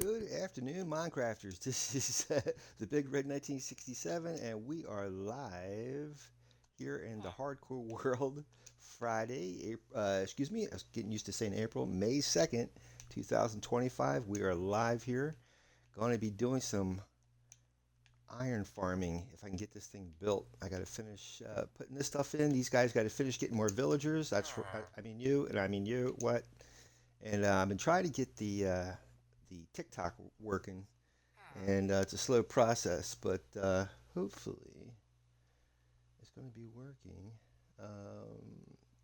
Good afternoon, Minecrafters. This is the Big Red 1967, and we are live here in the hardcore world. Friday, excuse me, I was getting used to saying April, May 2nd, 2025. We are live here. Going to be doing some iron farming. If I can get this thing built, I got to finish putting this stuff in. These guys got to finish getting more villagers. I mean you, and I mean you. What? And I've been trying to get the TikTok working, and it's a slow process, but hopefully it's going to be working.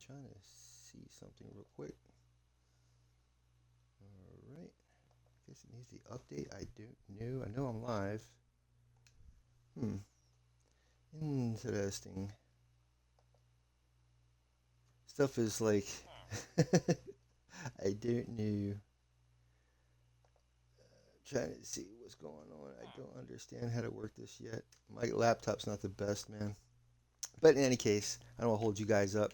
Trying to see something real quick. All right. Guess it needs the update. I don't know. I know I'm live. Hmm. Interesting. Stuff is like I don't know. Trying to see what's going on. I don't understand how to work this yet. My laptop's not the best, man. But in any case, I don't want to hold you guys up.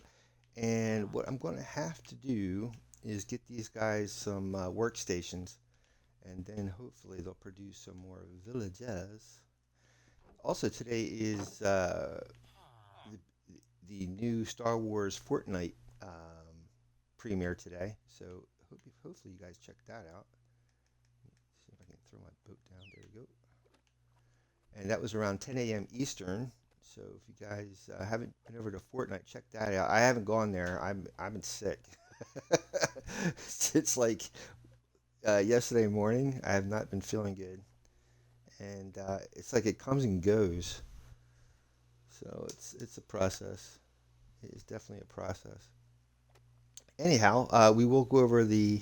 And what I'm going to have to do is get these guys some workstations, and then hopefully they'll produce some more villages. Also, today is the, the new Star Wars Fortnite premiere today, so hopefully you guys check that out. See if I can throw my boat down. There we go. And that was around 10 a.m. Eastern. So if you guys haven't been over to Fortnite, check that out. I haven't gone there. I've been sick. It's like yesterday morning. I have not been feeling good, and it's like it comes and goes. So it's a process. It is definitely a process. Anyhow, we will go over the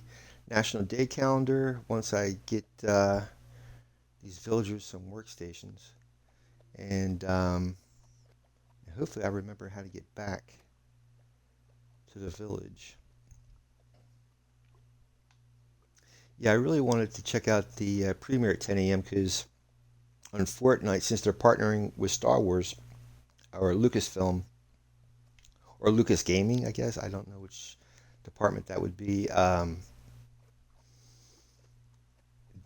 National Day calendar once I get these villagers some workstations, and hopefully I remember how to get back to the village. Yeah, I really wanted to check out the premiere at 10 a.m. because on Fortnite, since they're partnering with Star Wars or Lucasfilm or Lucas Gaming, I guess I don't know which department that would be.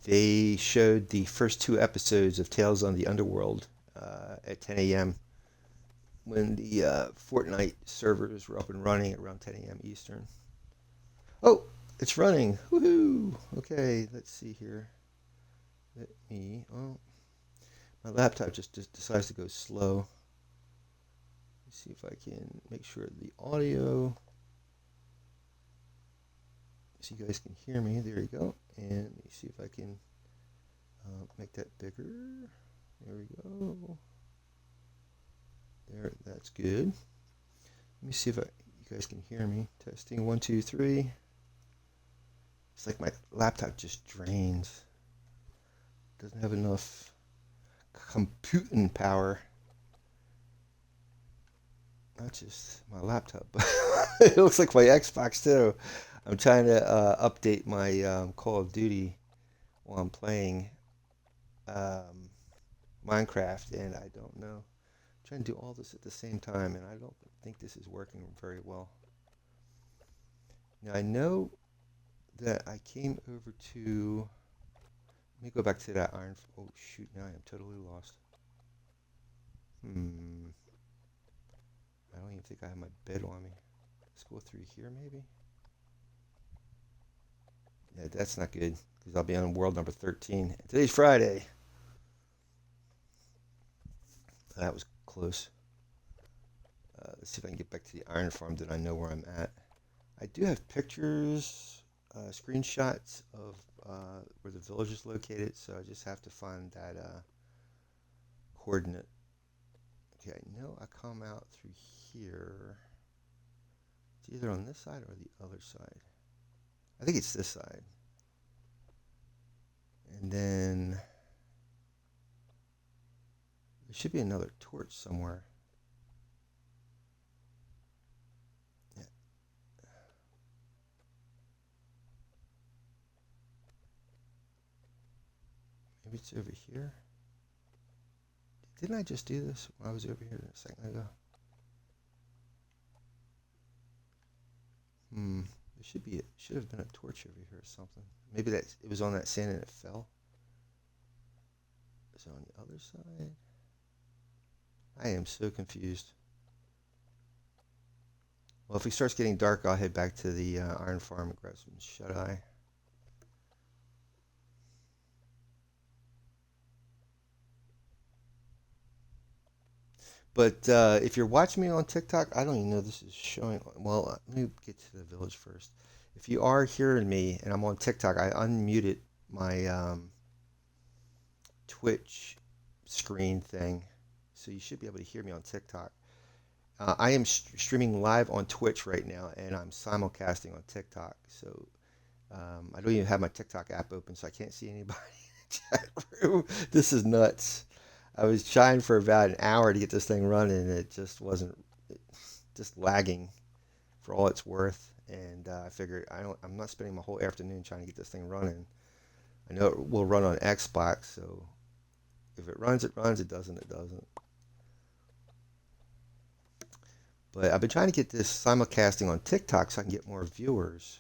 They showed the first two episodes of Tales on the Underworld at 10 a.m. when the Fortnite servers were up and running at around 10 a.m. Eastern. Oh, it's running. Woohoo! Okay, let's see here. Let me. Oh, my laptop just decides to go slow. Let's see if I can make sure the audio, so you guys can hear me. There you go. And let me see if I can make that bigger. There we go. There, that's good. Let me see if you guys can hear me. Testing 1, 2, 3. It's like my laptop just drains. Doesn't have enough computing power. Not just my laptop, but it looks like my Xbox too. I'm trying to update my Call of Duty while I'm playing um, Minecraft, and I don't know. I'm trying to do all this at the same time, and I don't think this is working very well. Now I know that I came over to. Let me go back to that iron. Oh shoot! Now I am totally lost. Hmm. I don't even think I have my bed on me. Let's go through here, maybe. Yeah, that's not good because I'll be on world number 13. Today's Friday. That was close. Let's see if I can get back to the iron farm that I know where I'm at. I do have pictures, screenshots of where the village is located, so I just have to find that coordinate. Okay, I know I come out through here. It's either on this side or the other side. I think it's this side. And then there should be another torch somewhere. Yeah. Maybe it's over here. Didn't I just do this when I was over here a second ago? Hmm. Should have been a torch over here or something. Maybe that it was on that sand and it fell. Is it on the other side? I am so confused. Well, if it starts getting dark, I'll head back to the IronFarm and grab some shut-eye. But if you're watching me on TikTok, I don't even know this is showing. Well, let me get to the village first. If you are hearing me and I'm on TikTok, I unmuted my Twitch screen thing, so you should be able to hear me on TikTok. I am streaming live on Twitch right now, and I'm simulcasting on TikTok. So I don't even have my TikTok app open, so I can't see anybody in the chat room. This is nuts. I was trying for about an hour to get this thing running, and it just wasn't, just lagging for all it's worth. And I figured I'm not spending my whole afternoon trying to get this thing running. I know it will run on Xbox, so if it runs, it runs. It doesn't, it doesn't. But I've been trying to get this simulcasting on TikTok so I can get more viewers.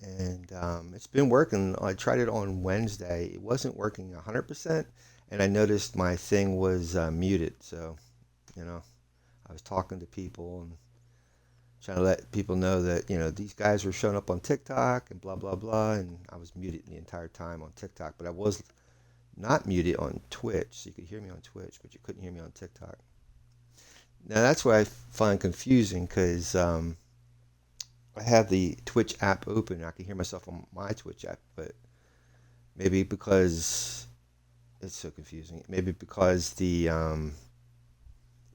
And it's been working. I tried it on Wednesday. It wasn't working 100%. And I noticed my thing was muted. So, I was talking to people and trying to let people know that, these guys were showing up on TikTok and blah, blah, blah. And I was muted the entire time on TikTok. But I was not muted on Twitch. So you could hear me on Twitch, but you couldn't hear me on TikTok. Now, that's what I find confusing because I have the Twitch app open. I can hear myself on my Twitch app, but maybe because it's so confusing. Maybe because the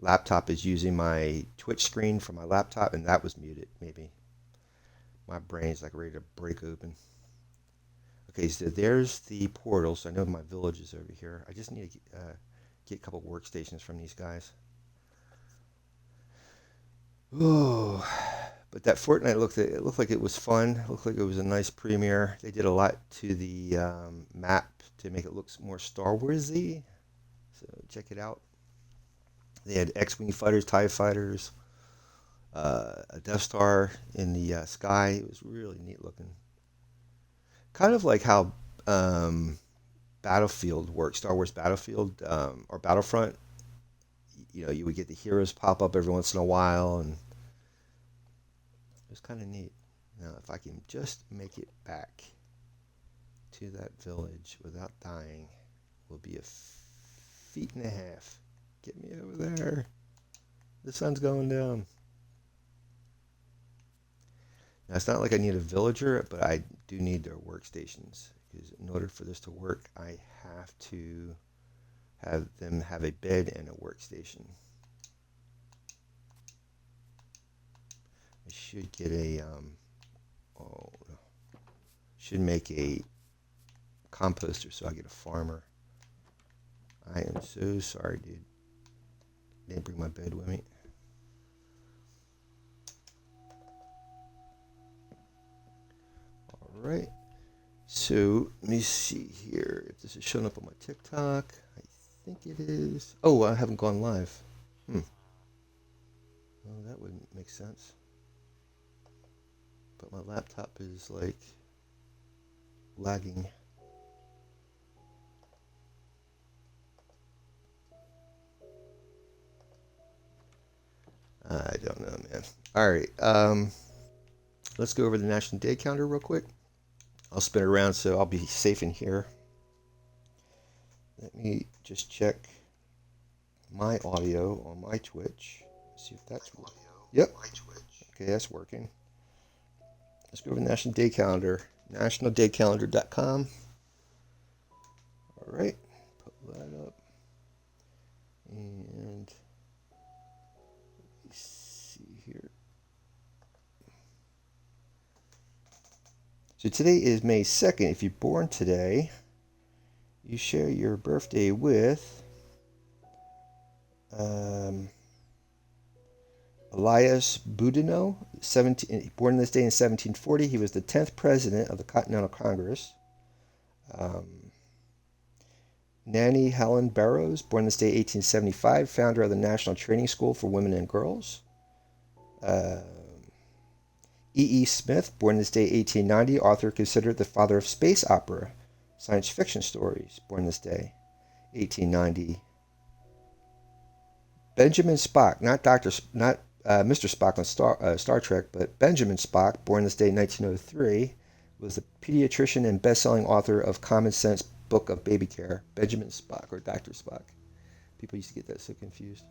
laptop is using my Twitch screen from my laptop, and that was muted. Maybe my brain's like ready to break open. Okay, so there's the portal. So I know my village is over here. I just need to get a couple workstations from these guys. Oh, but that Fortnite looked like it was fun. It looked like it was a nice premiere. They did a lot to the map to make it look more Star Wars-y. So check it out. They had X-Wing fighters, TIE fighters, a Death Star in the sky. It was really neat looking. Kind of like how Battlefield works, Star Wars Battlefield or Battlefront. You would get the heroes pop up every once in a while, and it was kind of neat. Now, if I can just make it back to that village without dying, will be a feet and a half. Get me over there. The sun's going down. Now, it's not like I need a villager, but I do need their workstations, because in order for this to work, I have to have them have a bed and a workstation. I should get a should make a composter so I get a farmer. I am so sorry, dude. Didn't bring my bed with me. All right. So let me see here if this is showing up on my TikTok. I think it is. Oh, I haven't gone live. Well, that wouldn't make sense. But my laptop is like lagging. I don't know, man. All right. Let's go over the National Day Calendar real quick. I'll spin it around so I'll be safe in here. Let me just check my audio on my Twitch. See if that's working. Yep. Okay, that's working. Let's go over the National Day Calendar. nationaldaycalendar.com. All right. Put that up. And let me see here. So today is May 2nd. If you're born today, you share your birthday with Elias Boudinot, born this day in 1740. He was the 10th president of the Continental Congress. Nanny Helen Barrows, born this day 1875, founder of the National Training School for Women and Girls. E. Smith, born this day 1890, author considered the father of space opera, science fiction stories, born this day 1890. Benjamin Spock, not Mr. Spock on Star Trek, but Benjamin Spock, born this day 1903, was a pediatrician and best-selling author of Common Sense Book of Baby Care. Benjamin Spock or Dr. Spock. People used to get that so confused.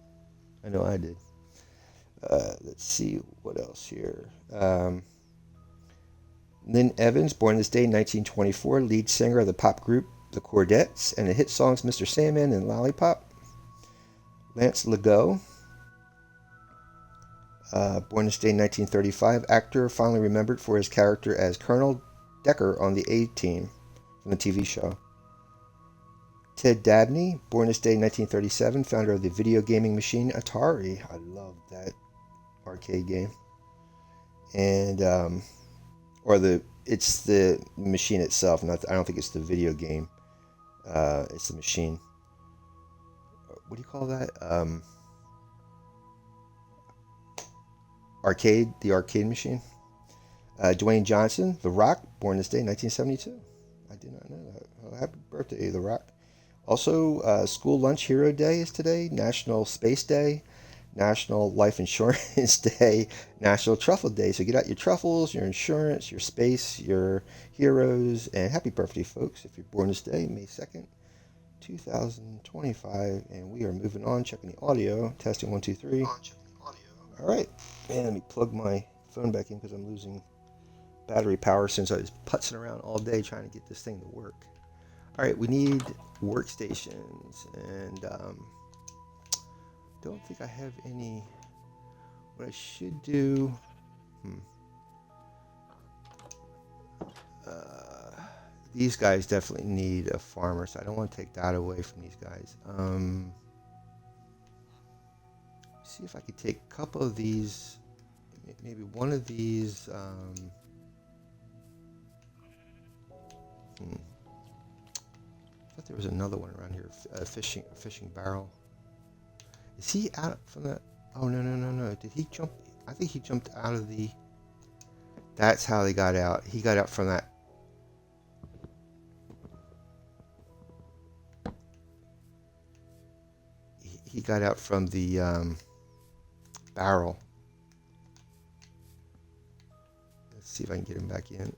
I know I did. Let's see what else here. Lynn Evans, born this day 1924, lead singer of the pop group The Chordettes and the hit songs Mr. Sandman and Lollipop. Lance Legault, born this day 1935, actor fondly remembered for his character as Colonel Decker on the A-Team from the TV show. Ted Dabney, born this day 1937, founder of the video gaming machine Atari. I love that arcade game. And it's the machine itself. I don't think it's the video game. It's the machine. What do you call that? The arcade machine. Dwayne Johnson, The Rock, born this day 1972. I did not know that. Oh, happy birthday, The Rock. Also, School Lunch Hero Day is today, National Space Day, National Life Insurance Day, National Truffle Day. So get out your truffles, your insurance, your space, your heroes, and happy birthday, folks, if you're born this day, May 2nd, 2025. And we are moving on, checking the audio, testing 1, 2, 3. All right, and let me plug my phone back in because I'm losing battery power since I was putzing around all day trying to get this thing to work. All right, we need workstations, and don't think I have any. What I should do, these guys definitely need a farmer, so I don't want to take that away from these guys. See if I could take a couple of these, maybe one of these. I thought there was another one around here, fishing barrel. Is he out from that? Oh, no. Did he jump? I think he jumped out of the... That's how they got out. He got out from that. He got out from the barrel. Let's see if I can get him back in.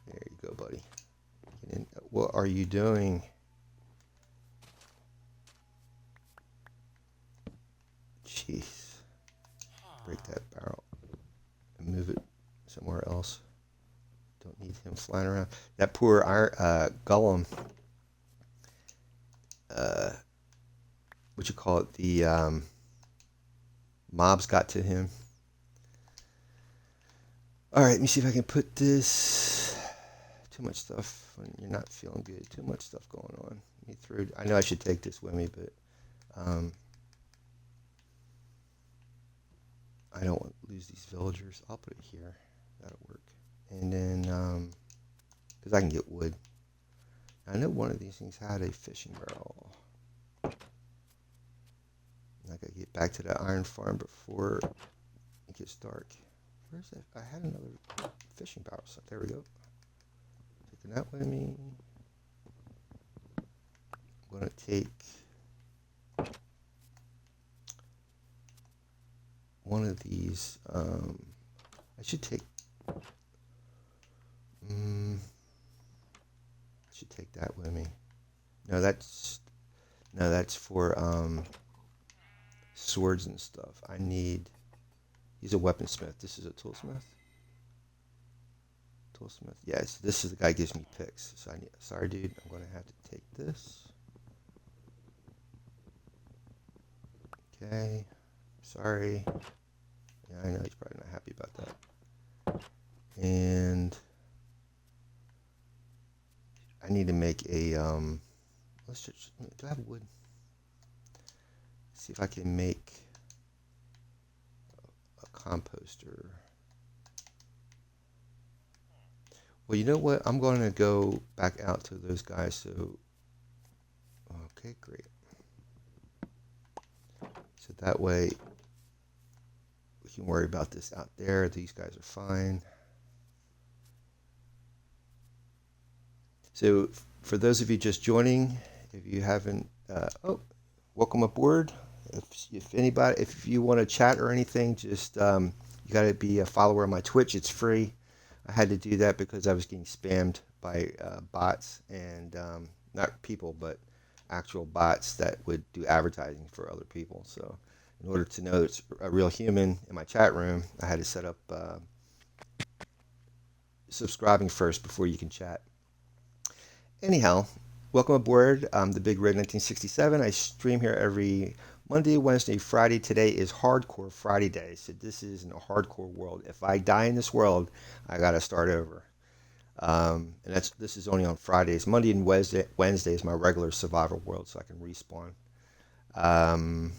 There you go, buddy. What are you doing? Jeez. Break that barrel and move it somewhere else. Don't need him flying around. That poor Gollum. What you call it? The mobs got to him. All right, let me see if I can put this. Too much stuff when you're not feeling good. Too much stuff going on. I know I should take this with me, but I don't want to lose these villagers. I'll put it here. That'll work. And then, because I can get wood. I know one of these things had a fishing barrel. I gotta get back to that iron farm before it gets dark. Where's that? I had another fishing barrel. So there we go. Taking that with me. I'm gonna take one of these. I should take. I should take that with me. No, that's for swords and stuff. I need. He's a weaponsmith. This is a toolsmith. Toolsmith. Yes, this is the guy who gives me picks. So I need. Sorry, dude. I'm gonna have to take this. Okay. Sorry. Yeah, I know he's probably not happy about that. And I need to make a let's just, do I have wood? See if I can make a composter. Well, you know what? I'm going to go back out to those guys. So, okay, great. So that way You can worry about this out there. These guys are fine. So for those of you just joining, if you haven't, welcome aboard. If you want to chat or anything, just you got to be a follower of my Twitch. It's free. I had to do that because I was getting spammed by bots and not people, but actual bots that would do advertising for other people. So in order to know it's a real human in my chat room, I had to set up subscribing first before you can chat. Anyhow, welcome aboard. I'm the Big Red 1967. I stream here every Monday, Wednesday, Friday. Today is Hardcore Friday day, so this is in a hardcore world. If I die in this world, I gotta start over. And this is only on Fridays. Monday and Wednesday is my regular survival world, so I can respawn. Um,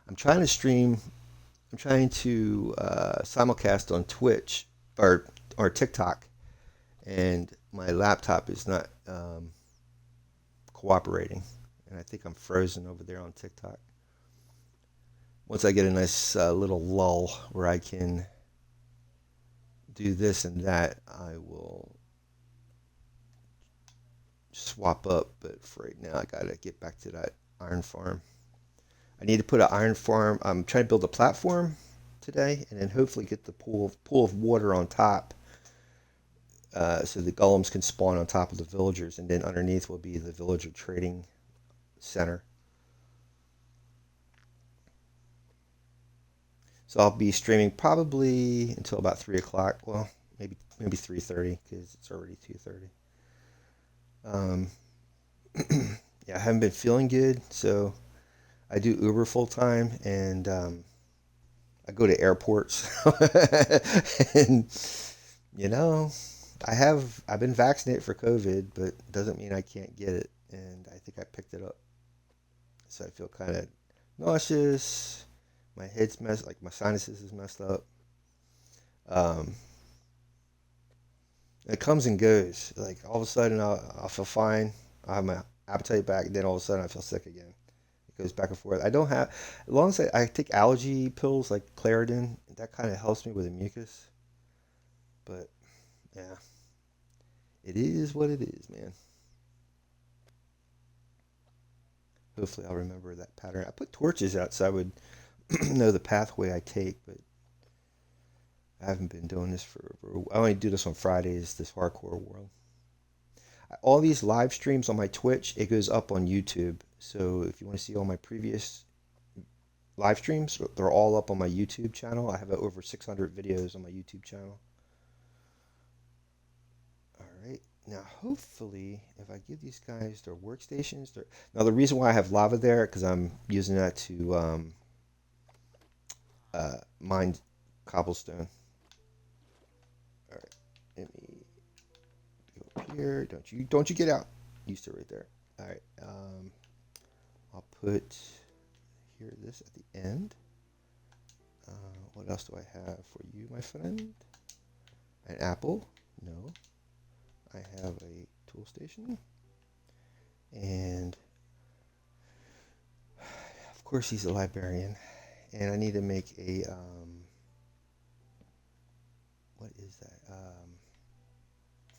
I'm trying to stream. I'm trying to simulcast on Twitch or TikTok, and my laptop is not cooperating, and I think I'm frozen over there on TikTok. Once I get a nice little lull where I can do this and that, I will swap up. But for right now, I gotta get back to that IronFarm. I need to put an IronFarm. I'm trying to build a platform today, and then hopefully get the pool of water on top, so the golems can spawn on top of the villagers, and then underneath will be the villager trading center. So I'll be streaming probably until about 3 o'clock. Well, maybe 3:30 because it's already 2:30. Um, yeah, I haven't been feeling good, so I do Uber full time, and I go to airports, and you know, I've been vaccinated for COVID, but doesn't mean I can't get it, and I think I picked it up, so I feel kind of nauseous. My head's messed, like my sinuses is messed up. Um, it comes and goes. Like all of a sudden, I'll feel fine. I have my appetite back. Then all of a sudden, I feel sick again. It goes back and forth. I don't have, as long as I take allergy pills like Claritin, that kind of helps me with the mucus. But yeah, it is what it is, man. Hopefully, I'll remember that pattern. I put torches out so I would know the pathway I take, but I haven't been doing this for. I only do this on Fridays. This hardcore world. All these live streams on my Twitch, it goes up on YouTube. So if you want to see all my previous live streams, they're all up on my YouTube channel. I have over 600 videos on my YouTube channel. All right. Now, hopefully, if I give these guys their workstations, now the reason why I have lava there, because I'm using that to mine cobblestone. All right. Let me go up here. Don't you get out. You stay right there. All right. I'll put here this at the end. What else do I have for you, my friend? An apple? No. I have a tool station. And of course he's a librarian. And I need to make a what is that?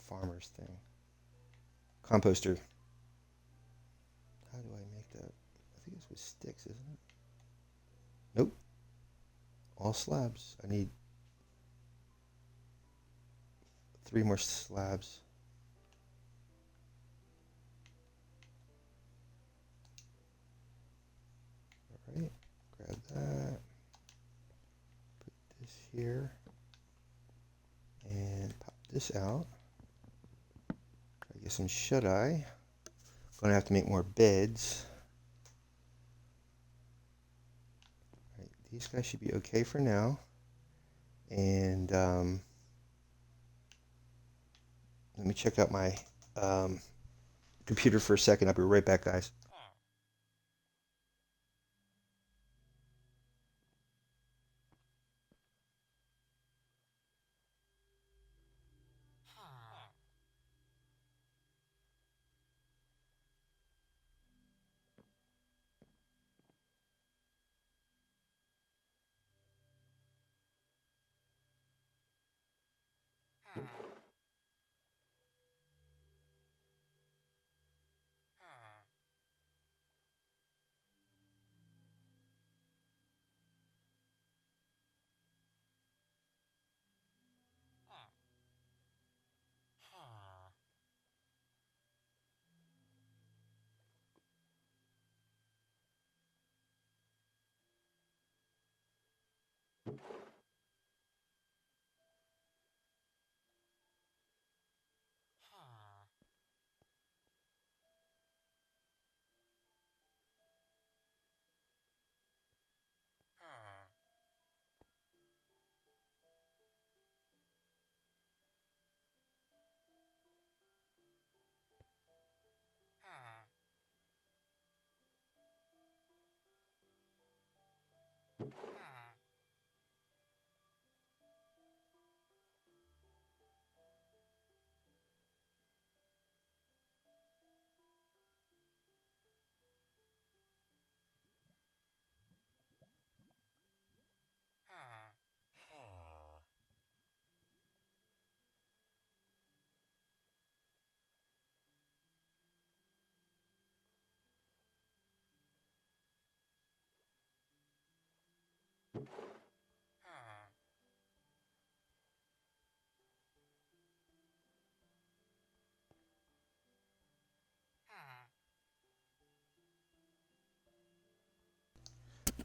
Farmer's thing. Composter. How do I make that? I think it's with sticks, isn't it? Nope. All slabs. I need 3 more slabs. Alright, grab that. Put this here. And pop this out. Try to get some shut-eye. Gonna have to make more beds. Right, these guys should be okay for now. And let me check out my computer for a second. I'll be right back, guys.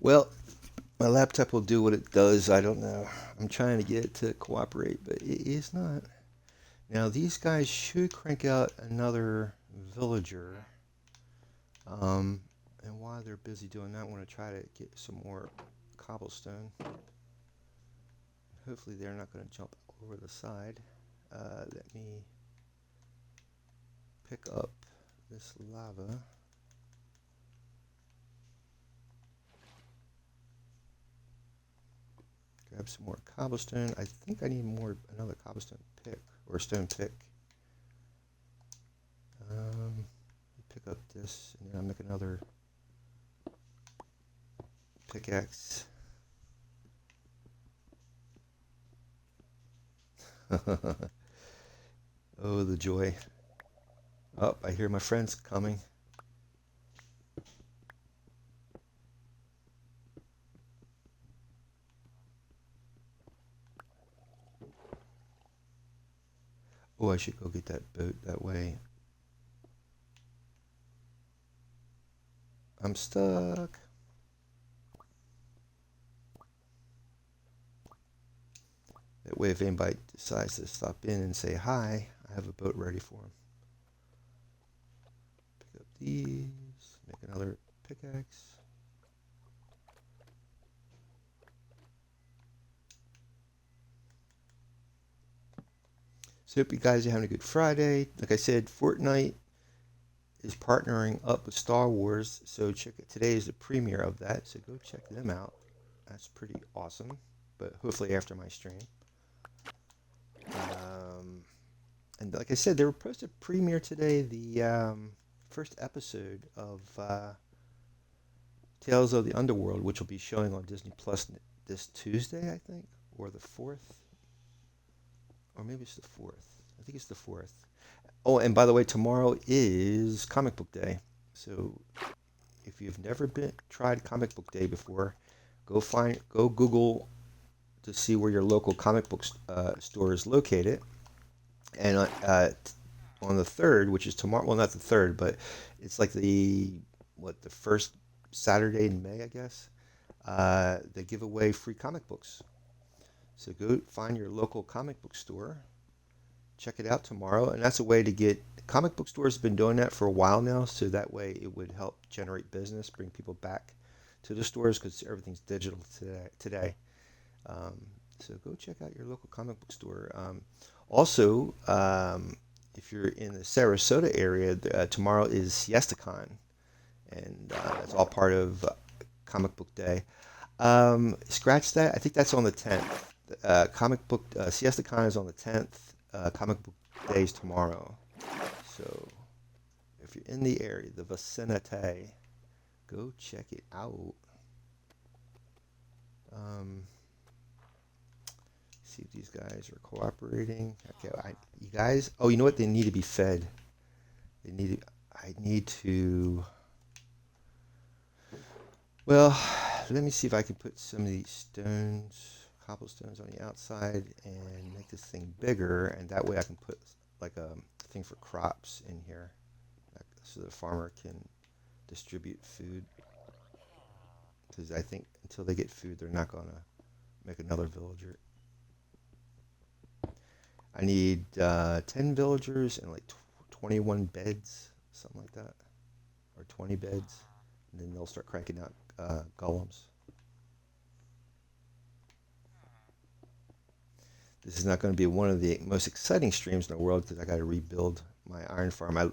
Well, my laptop will do what it does. I don't know. I'm trying to get it to cooperate, but it is not. Now, these guys should crank out another villager. And while they're busy doing that, I want to try to get some more cobblestone. Hopefully, they're not going to jump over the side. Let me pick up this lava. Grab some more cobblestone. I think I need another cobblestone pick or stone pick. Pick up this, and then I'll make another pickaxe. Oh, the joy. Oh, I hear my friends coming. Oh, I should go get that boat that way. I'm stuck. That way, if anybody decides to stop in and say hi, I have a boat ready for them. Pick up these, make another pickaxe. So hope you guys are having a good Friday. Like I said, Fortnite is partnering up with Star Wars, so check it. Today is the premiere of that, so go check them out. That's pretty awesome, but hopefully after my stream. And like I said, they were supposed to premiere today the first episode of Tales of the Underworld, which will be showing on Disney Plus this Tuesday, I think, or the 4th, or maybe it's the 4th. I think it's the 4th. Oh, and by the way, tomorrow is Comic Book Day. So if you've never tried Comic Book Day before, go Google to see where your local comic book store is located. And on the 3rd, which is tomorrow, well, not the 3rd, but it's like the first Saturday in May, I guess. They give away free comic books. So go find your local comic book store. Check it out tomorrow, and that's a way to get. Comic book stores have been doing that for a while now, so that way it would help generate business, bring people back to the stores because everything's digital today. Um, so go check out your local comic book store. Also, if you're in the Sarasota area, tomorrow is SiestaCon, and that's all part of Comic Book Day. Scratch that. I think that's on the 10th. Comic Book SiestaCon is on the 10th. Comic Book Day is tomorrow. So if you're in the area, the vicinity, go check it out. See if these guys are cooperating. Okay, you guys. Oh, you know what? They need to be fed. They need. I need to. Well, let me see if I can put some of these cobblestones on the outside, and make this thing bigger, and that way I can put like a thing for crops in here, so the farmer can distribute food. Because I think until they get food, they're not gonna make another villager. I need 10 villagers and like 21 beds, something like that, or 20 beds, and then they'll start cranking out golems. This is not going to be one of the most exciting streams in the world because I got to rebuild my iron farm. I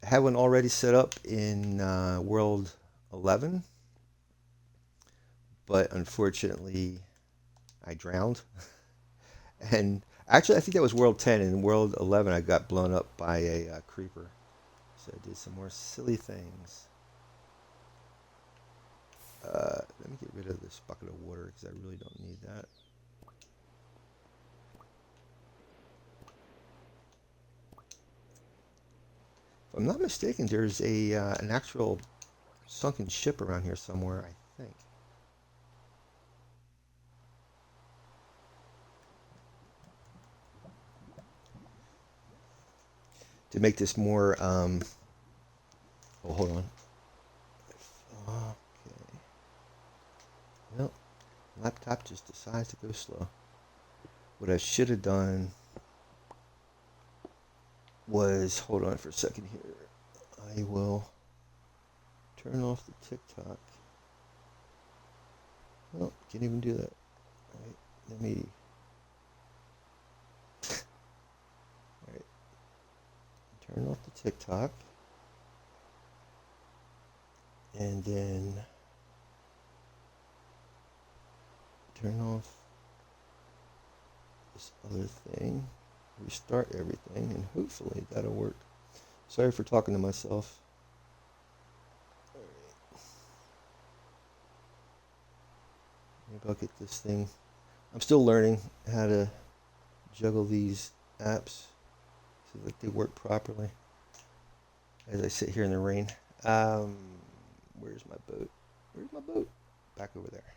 had one already set up in World 11, but unfortunately I drowned. And actually, I think that was World 10. In World 11, I got blown up by a creeper. So I did some more silly things. Let me get rid of this bucket of water because I really don't need that. If I'm not mistaken, there's an actual sunken ship around here somewhere, I think. To make this more, oh, hold on. Okay. Well, laptop just decides to go slow. What I should have done was, hold on for a second here. I will turn off the TikTok. Well, can't even do that. All right, let me. All right, turn off the TikTok, and then turn off this other thing. Restart everything, and hopefully that'll work. Sorry for talking to myself. All right. Maybe I'll get this thing. I'm still learning how to juggle these apps so that they work properly as I sit here in the rain. Where's my boat? Where's my boat? Back over there.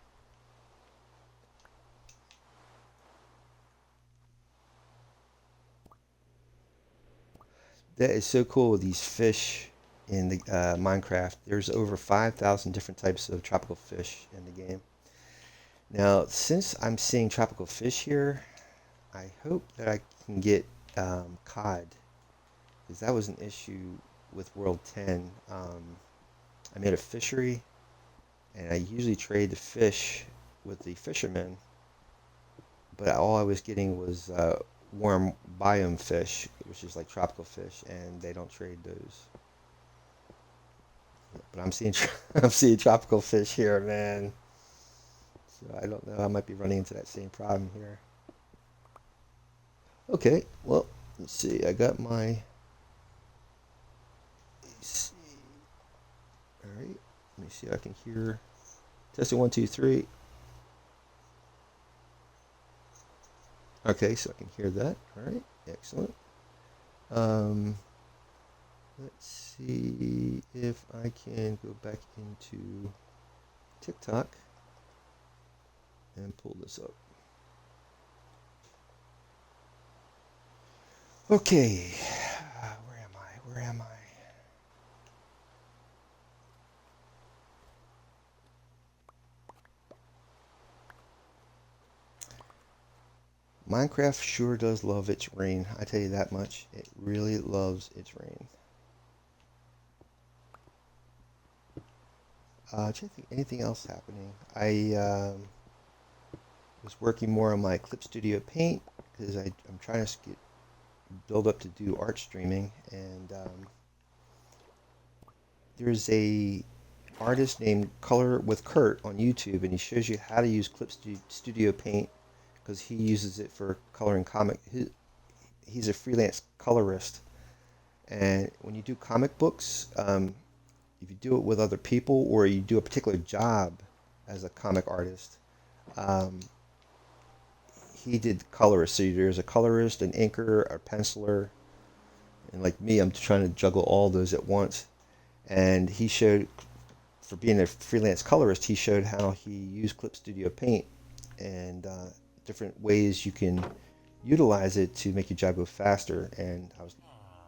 That is so cool with these fish in the Minecraft. There's over 5,000 different types of tropical fish in the game. Now, since I'm seeing tropical fish here, I hope that I can get cod, because that was an issue with World 10. I made a fishery, and I usually trade the fish with the fishermen, but all I was getting was warm biome fish, which is like tropical fish, and they don't trade those. But I'm seeing I'm seeing tropical fish here, man. So I don't know. I might be running into that same problem here. Okay, well, let's see. I got my AC. All right. Let me see if I can hear. Testing 1, 2, 3. Okay, so I can hear that. All right, excellent. Um, let's see if I can go back into TikTok and pull this up. Okay, where am I? Where am I? Minecraft sure does love its rain. I tell you that much. It really loves its rain. Trying to think anything else happening. I was working more on my Clip Studio Paint because I'm trying to build up to do art streaming, and there's a artist named Color with Kurt on YouTube, and he shows you how to use Clip Studio Paint because he uses it for coloring comic. He's a freelance colorist, and when you do comic books, if you do it with other people or you do a particular job as a comic artist, um, he did colorist. So there's a colorist, an inker, a penciler, and like me, I'm trying to juggle all those at once. And he showed, for being a freelance colorist, he showed how he used Clip Studio Paint and different ways you can utilize it to make your job go faster. And I was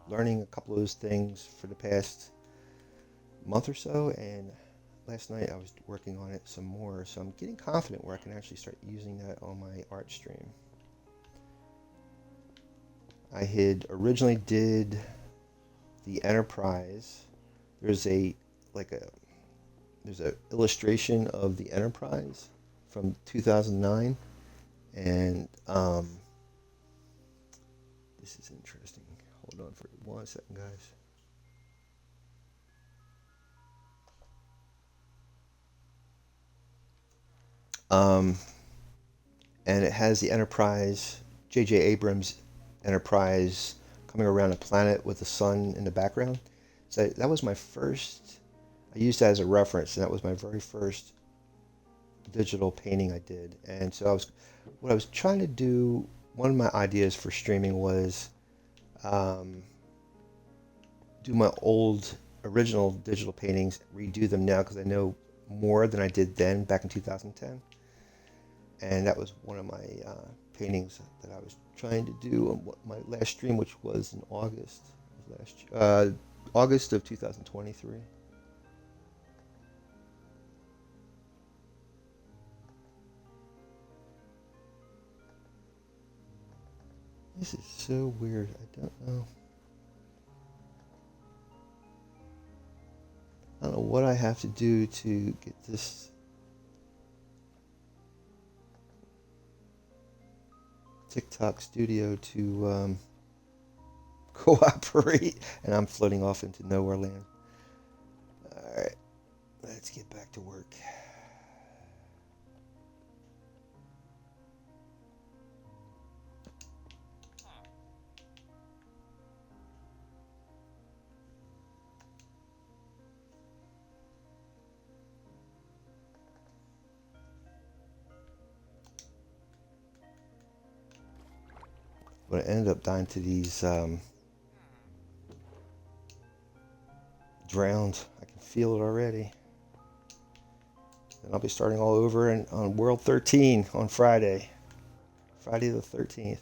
learning a couple of those things for the past month or so, and last night I was working on it some more, so I'm getting confident where I can actually start using that on my art stream. I had originally did the Enterprise. There's a illustration of the Enterprise from 2009, and this is interesting. Hold on for 1 second, guys. And it has the Enterprise, J.J. Abrams' Enterprise, coming around a planet with the sun in the background. So that was my first. I used that as a reference, and that was my very first digital painting I did. And so what I was trying to do. One of my ideas for streaming was do my old original digital paintings, redo them now because I know more than I did then back in 2010. And that was one of my paintings that I was trying to do on my last stream, which was in August of August of 2023. This is so weird. I don't know. I don't know what I have to do to get this TikTok studio to cooperate, and I'm floating off into nowhere land. All right, let's get back to work. But I ended up dying to these drowned. I can feel it already. And I'll be starting all over on World 13 on Friday. Friday the 13th.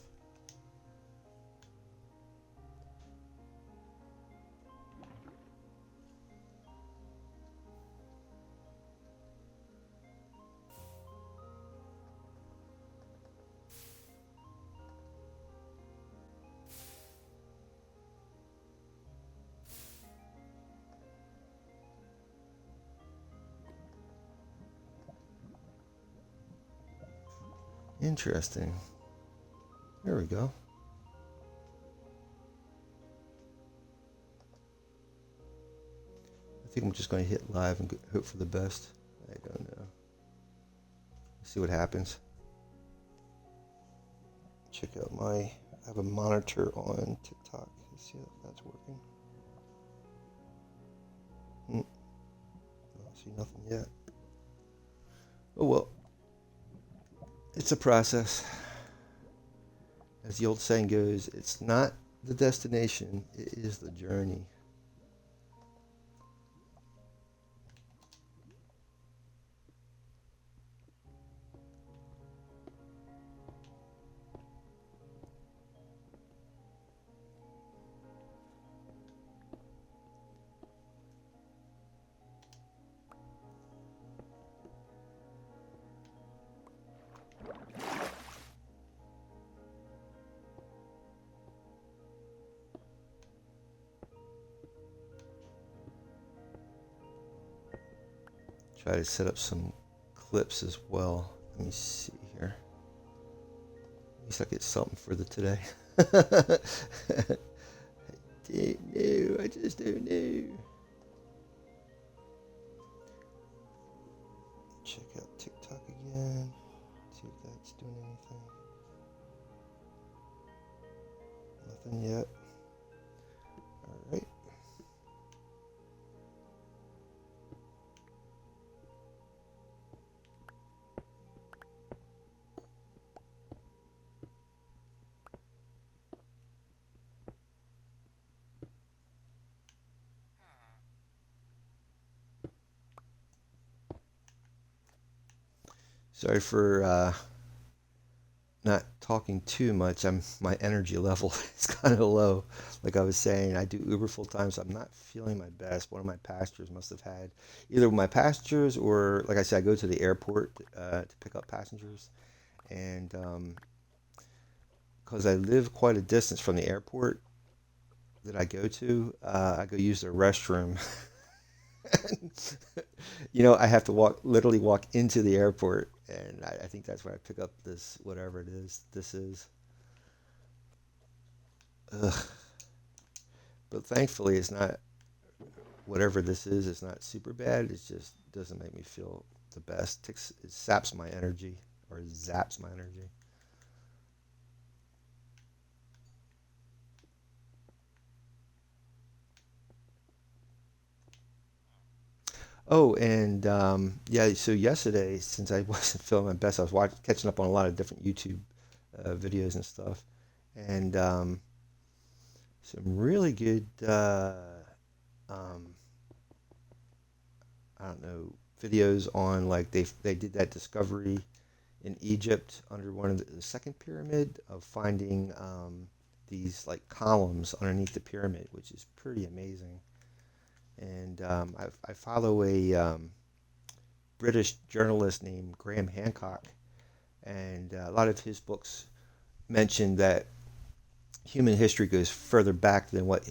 Interesting. There we go. I think I'm just going to hit live and hope for the best. I don't know. Let's see what happens. Check out I have a monitor on TikTok. Let's see if that's working. I don't see nothing yet. Oh well. It's a process. As the old saying goes, it's not the destination, it is the journey. Try to set up some clips as well. Let me see here. At least I get something for the today. I don't know. I just don't know. Check out TikTok again. See if that's doing anything. Nothing yet. All right. Sorry for not talking too much. My energy level is kind of low. Like I was saying, I do Uber full time, so I'm not feeling my best. One of my pastors must have had either my pastors or, like I said, I go to the airport to pick up passengers, and because I live quite a distance from the airport that I go to, I go use their restroom. I have to literally walk into the airport, and I think that's where I pick up this, whatever it is. This is, ugh. But thankfully, it's not, whatever this is, it's not super bad. It just doesn't make me feel the best. It saps my energy, or zaps my energy. Oh, and yeah, so yesterday, since I wasn't feeling my best, I was catching up on a lot of different YouTube videos and stuff, and some really good, um, I don't know, videos on, like, they did that discovery in Egypt under one of the second pyramid of finding these like columns underneath the pyramid, which is pretty amazing. And I follow a British journalist named Graham Hancock, and a lot of his books mention that human history goes further back than what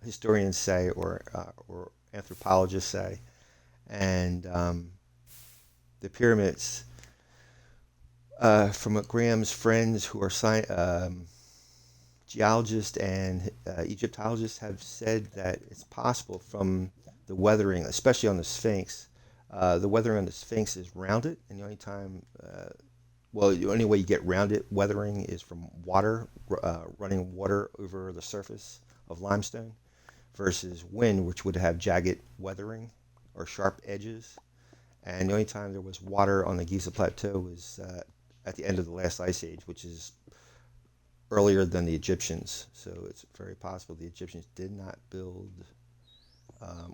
historians say or anthropologists say. And the pyramids, from what Graham's friends who are geologists and Egyptologists have said that it's possible from the weathering, especially on the Sphinx. The weathering on the Sphinx is rounded, and the only time, well, the only way you get rounded weathering is from water, running water over the surface of limestone, versus wind, which would have jagged weathering or sharp edges. And the only time there was water on the Giza Plateau was at the end of the last ice age, which is earlier than the Egyptians. So it's very possible the Egyptians did not build.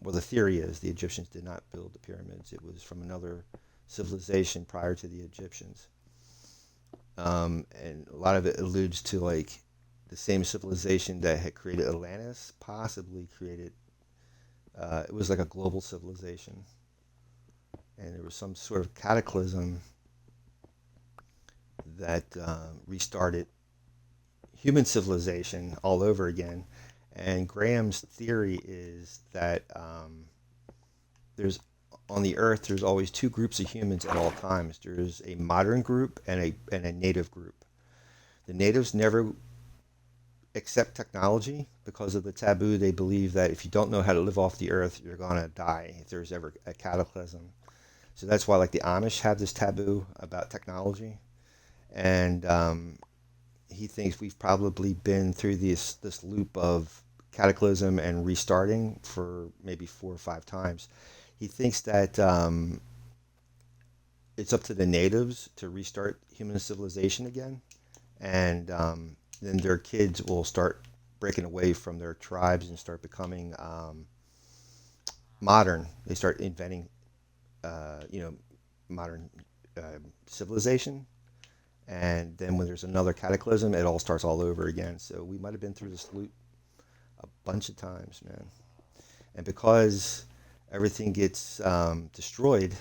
Well, the theory is the Egyptians did not build the pyramids. It was from another civilization prior to the Egyptians. And a lot of it alludes to like the same civilization that had created Atlantis, possibly created. It was like a global civilization, and there was some sort of cataclysm that restarted human civilization all over again. And Graham's theory is that there's on the Earth there's always two groups of humans at all times. There's a modern group and a native group. The natives never accept technology because of the taboo. They believe that if you don't know how to live off the Earth, you're gonna die if there's ever a cataclysm. So that's why like the Amish have this taboo about technology, and he thinks we've probably been through this loop of cataclysm and restarting for maybe 4 or 5 times. He thinks that it's up to the natives to restart human civilization again, and then their kids will start breaking away from their tribes and start becoming modern. They start inventing, you know, modern uh, civilization, and then when there's another cataclysm, it all starts all over again. So we might have been through this loop a bunch of times, man. And because everything gets destroyed,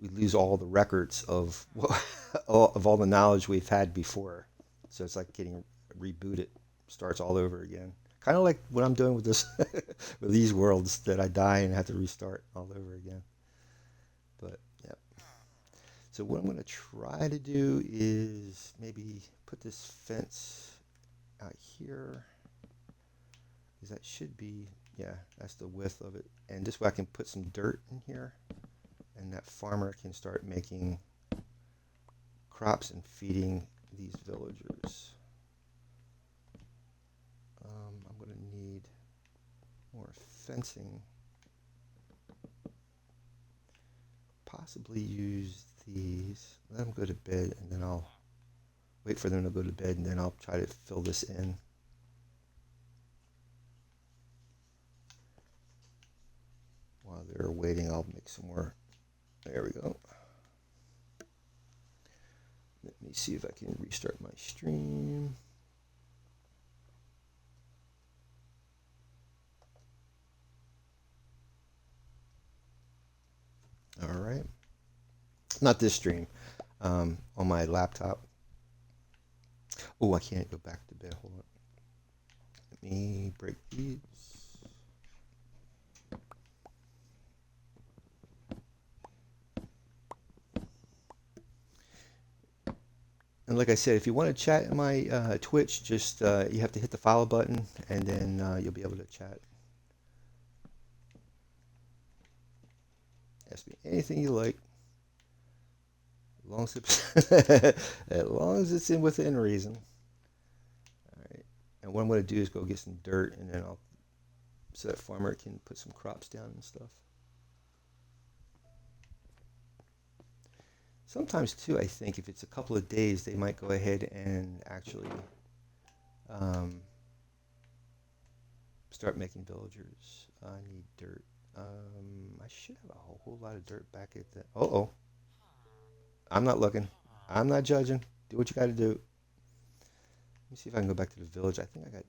we lose all the records of all the knowledge we've had before. So it's like getting rebooted, starts all over again. Kind of like what I'm doing with this, with these worlds that I die and have to restart all over again. But yeah. So what I'm going to try to do is maybe put this fence out here, because that should be, yeah, that's the width of it. And this way I can put some dirt in here, and that farmer can start making crops and feeding these villagers. I'm going to need more fencing. Possibly use these. Let them go to bed, and then I'll wait for them to go to bed, and then I'll try to fill this in. While they're waiting, I'll make some more. There we go. Let me see if I can restart my stream. All right. Not this stream. On my laptop. Oh, I can't go back to bed. Hold on. Let me break these. And like I said, if you want to chat in my Twitch, just you have to hit the follow button, and then you'll be able to chat. Ask me anything you like, as long as as long as it's in within reason. All right. And what I'm going to do is go get some dirt, and then I'll so that farmer can put some crops down and stuff. Sometimes too, I think if it's a couple of days, they might go ahead and actually um, start making villagers. I need dirt. I should have a whole lot of dirt back at the. Oh, I'm not looking. I'm not judging. Do what you got to do. Let me see if I can go back to the village. I think I got.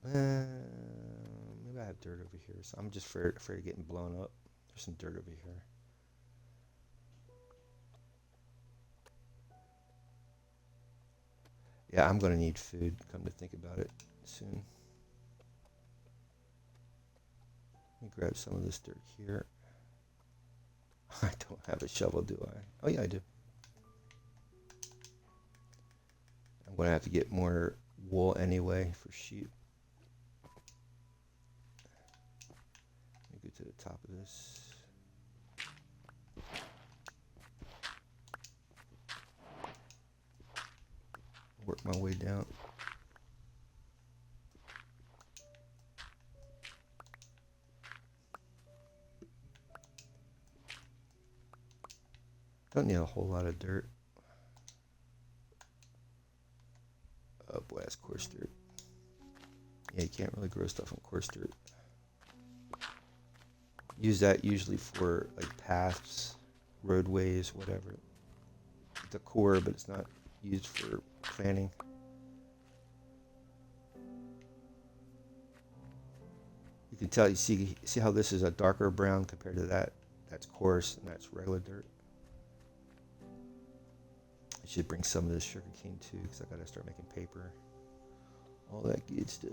Maybe I have dirt over here. So I'm just afraid of getting blown up. There's some dirt over here. Yeah, I'm gonna need food, come to think about it, soon. Let me grab some of this dirt here. I don't have a shovel, do I? Oh yeah, I do. I'm gonna have to get more wool anyway for sheep. Let me get to the top of this. Work my way down. Don't need a whole lot of dirt. Oh boy, that's coarse dirt. Yeah, you can't really grow stuff on coarse dirt. Use that usually for like paths, roadways, whatever. Decor, but it's not used for planting. You can tell, you see how this is a darker brown compared to that. That's coarse and that's regular dirt. I should bring some of this sugar cane too, because I gotta start making paper. All that good stuff.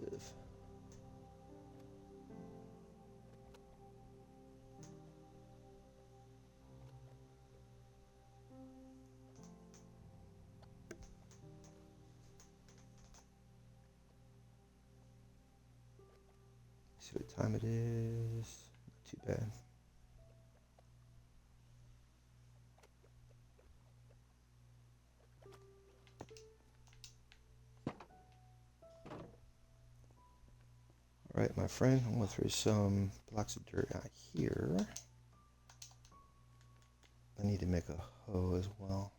See what time it is. Not too bad. All right, my friend, I'm gonna throw some blocks of dirt out here. I need to make a hoe as well.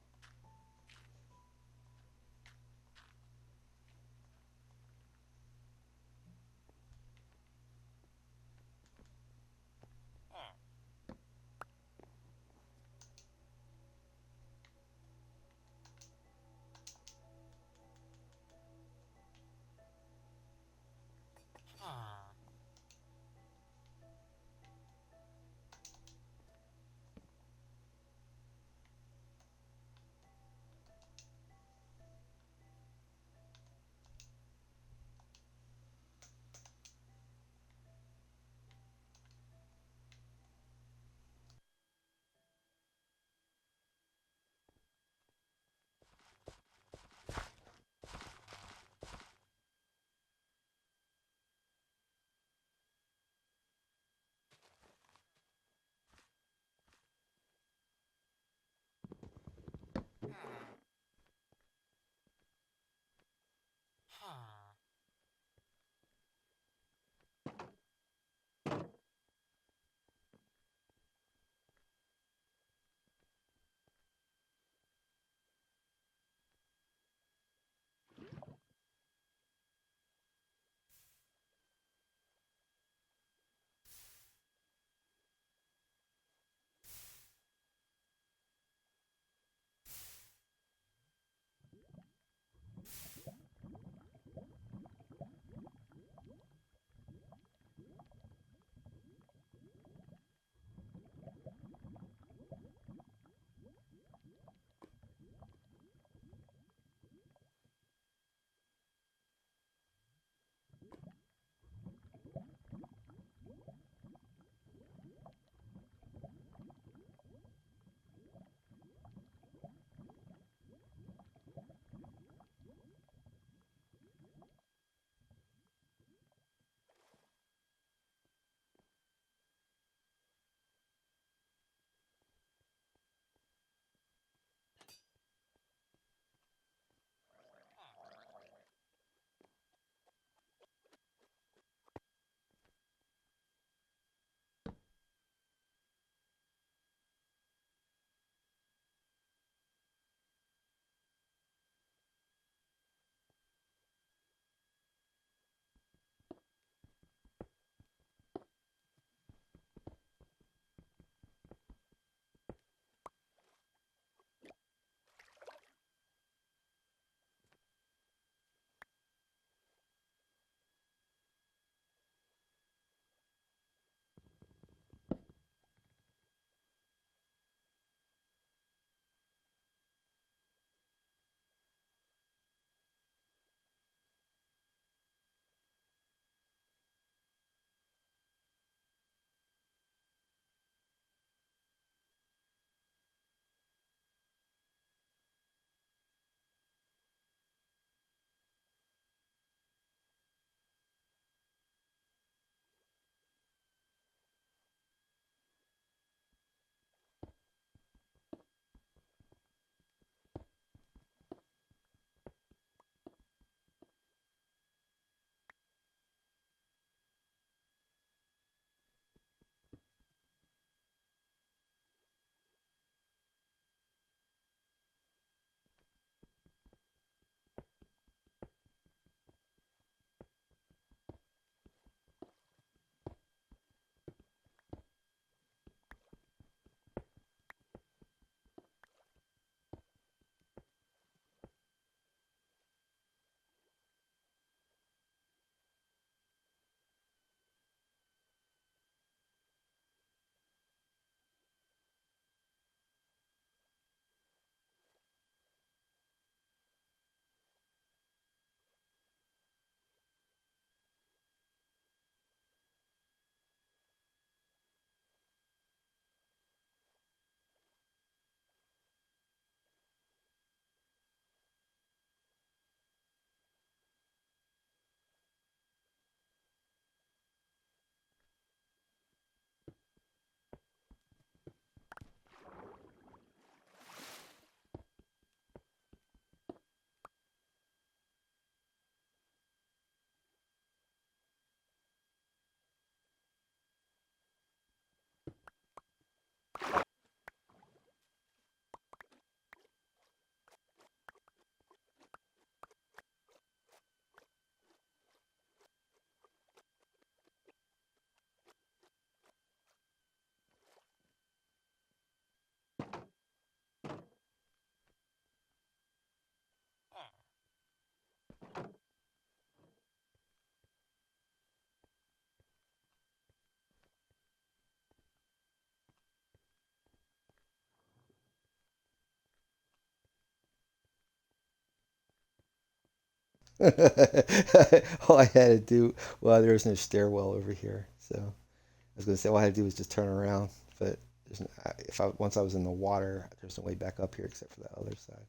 All I had to do, well, there was no stairwell over here, so I was gonna say all I had to do was just turn around. But if I once I was in the water, there's no way back up here except for that other side.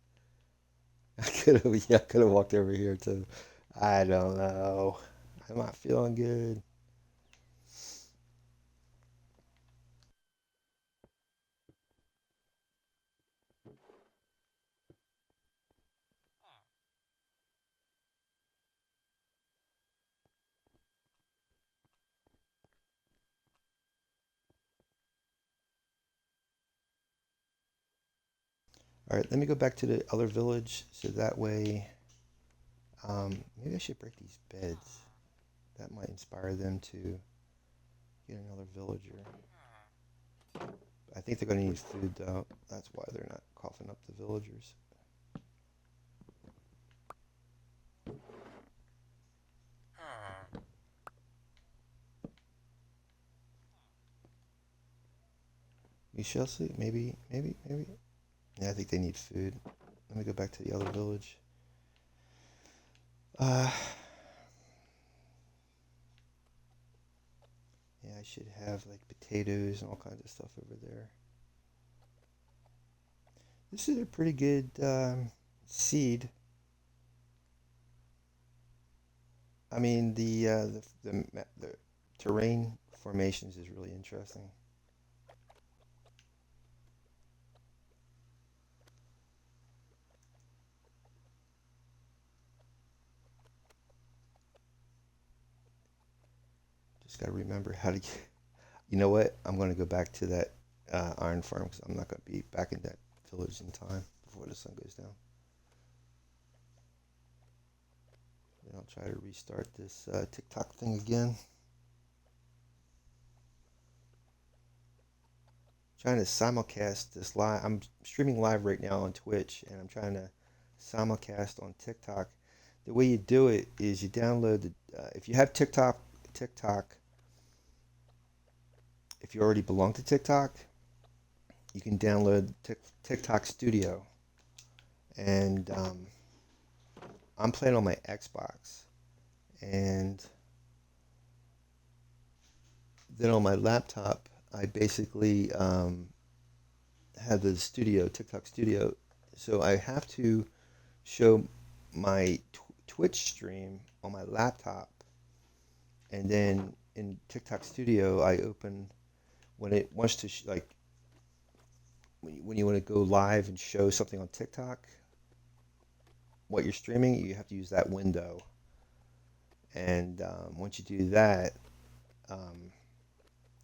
I could have, yeah, I could have walked over here too. I don't know. I'm not feeling good. All right, let me go back to the other village so that way, maybe I should break these beds. That might inspire them to get another villager. I think they're going to need food though. That's why they're not coughing up the villagers. We shall see. Maybe. Yeah, I think they need food. Let me go back to the other village. Uh, yeah, I should have like potatoes and all kinds of stuff over there. This is a pretty good seed. I mean, the terrain formations is really interesting. Just got to remember how to get. You know what? I'm going to go back to that iron farm because I'm not going to be back in that village in time before the sun goes down. Then I'll try to restart this TikTok thing again. Trying to simulcast this live. I'm streaming live right now on Twitch, and I'm trying to simulcast on TikTok. The way you do it is you download the. If you have TikTok, if you already belong to TikTok, you can download TikTok Studio, and I'm playing on my Xbox, and then on my laptop, I basically have the studio, TikTok Studio. So I have to show my Twitch stream on my laptop, and then in TikTok Studio, I open when it wants to like when you want to go live and show something on TikTok, what you're streaming, you have to use that window. And once you do that, um,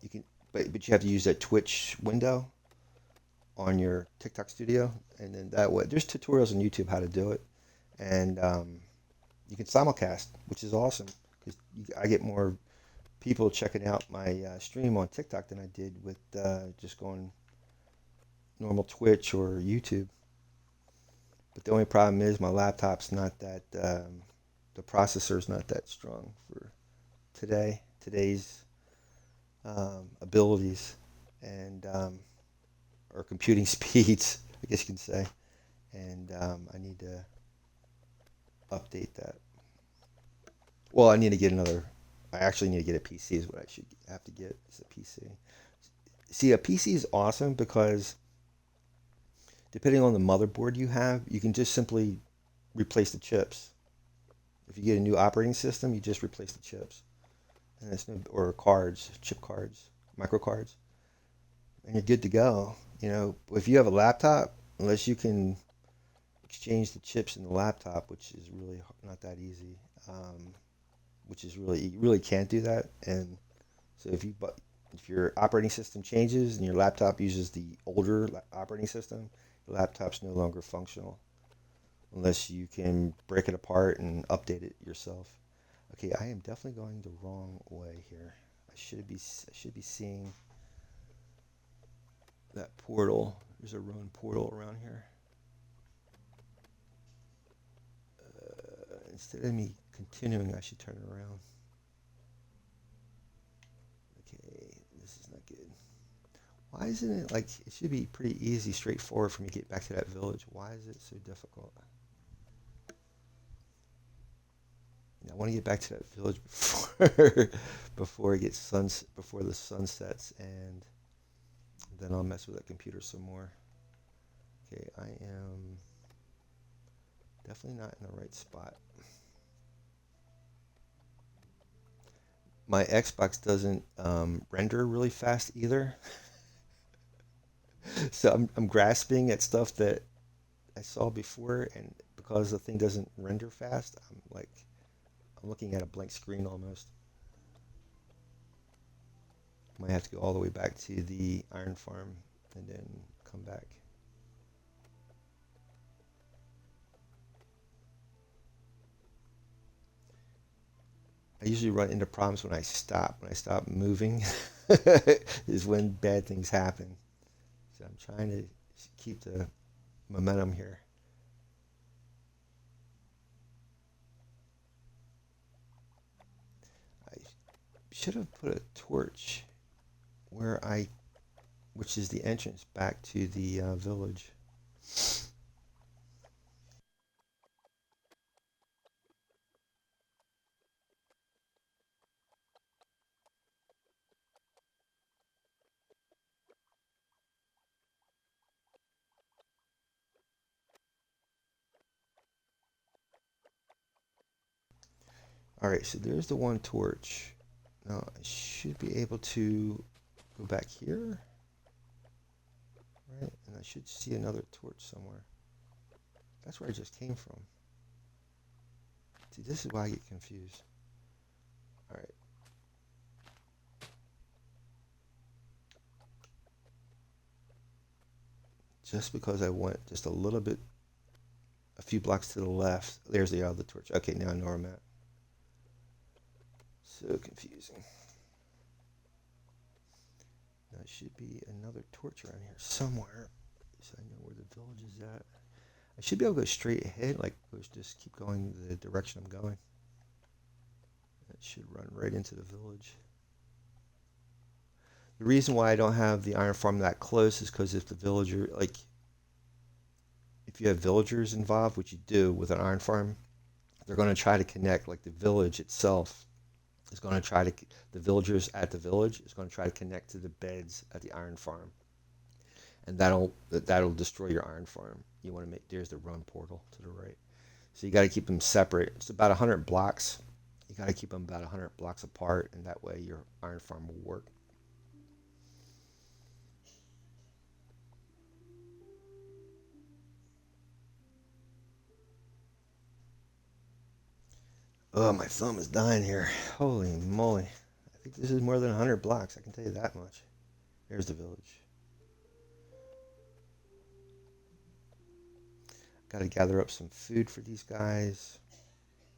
you can, but you have to use that Twitch window on your TikTok Studio, and then that way, there's tutorials on YouTube how to do it, and you can simulcast, which is awesome because I get more people checking out my stream on TikTok than I did with just going normal Twitch or YouTube. But the only problem is my laptop's not that the processor's not that strong for today's abilities and or computing speeds, I guess you can say. And I need to update that. Well, I need to get another. I actually need to get a PC. Is what I should have to get. Is a PC. See, a PC is awesome because depending on the motherboard you have, you can just simply replace the chips. If you get a new operating system, you just replace the chips, and it's no, or cards, chip cards, micro cards, and you're good to go. You know, if you have a laptop, unless you can exchange the chips in the laptop, which is really not that easy, which is really you really can't do that. And so if your operating system changes and your laptop uses the older operating system, the laptop's no longer functional unless you can break it apart and update it yourself. Okay, I am definitely going the wrong way here. I should be seeing that portal. There's a ruined portal around here. Instead of me continuing, I should turn around. Okay, this is not good. Why isn't it like it should be pretty easy, straightforward for me to get back to that village? Why is it so difficult? I want to get back to that village before before it gets before the sun sets, and then I'll mess with that computer some more. Okay, I am definitely not in the right spot. My Xbox doesn't render really fast either, so I'm grasping at stuff that I saw before, and because the thing doesn't render fast, I'm looking at a blank screen almost. Might have to go all the way back to the iron farm and then come back. I usually run into problems when I stop. When I stop moving is when bad things happen. So I'm trying to keep the momentum here. I should have put a torch where which is the entrance back to the village. All right, so there's the one torch. Now I should be able to go back here, right? And I should see another torch somewhere. That's where I just came from. See, this is why I get confused. All right. Just because I went just a little bit, a few blocks to the left, there's the other torch. Okay, now I know where I'm at. So confusing. There should be another torch around here somewhere, so I know where the village is at. I should be able to go straight ahead, like just keep going the direction I'm going. That should run right into the village. The reason why I don't have the iron farm that close is because if the villager, like, if you have villagers involved, which you do with an iron farm, they're going to try to connect, like the village itself is going to try to, the villagers at the village is going to try to connect to the beds at the iron farm. And that'll destroy your iron farm. You want to make, there's the run portal to the right. So you got to keep them separate. It's about 100 blocks. You got to keep them about 100 blocks apart, and that way your iron farm will work. Oh, my thumb is dying here. Holy moly. I think this is more than 100 blocks. I can tell you that much. There's the village. Got to gather up some food for these guys.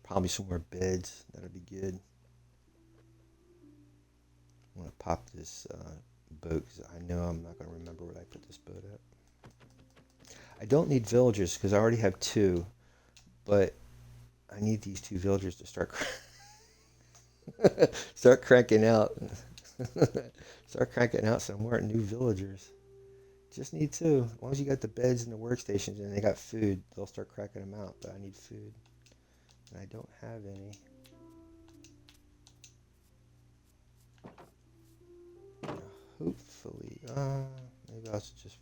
Probably some more beds. That'll be good. I want to pop this boat because I know I'm not going to remember where I put this boat at. I don't need villagers because I already have 2, but I need these 2 villagers to start start cranking out. Start cranking out some more new villagers. Just need 2. As long as you got the beds and the workstations and they got food, they'll start cracking them out. But I need food, and I don't have any. Hopefully, maybe I'll just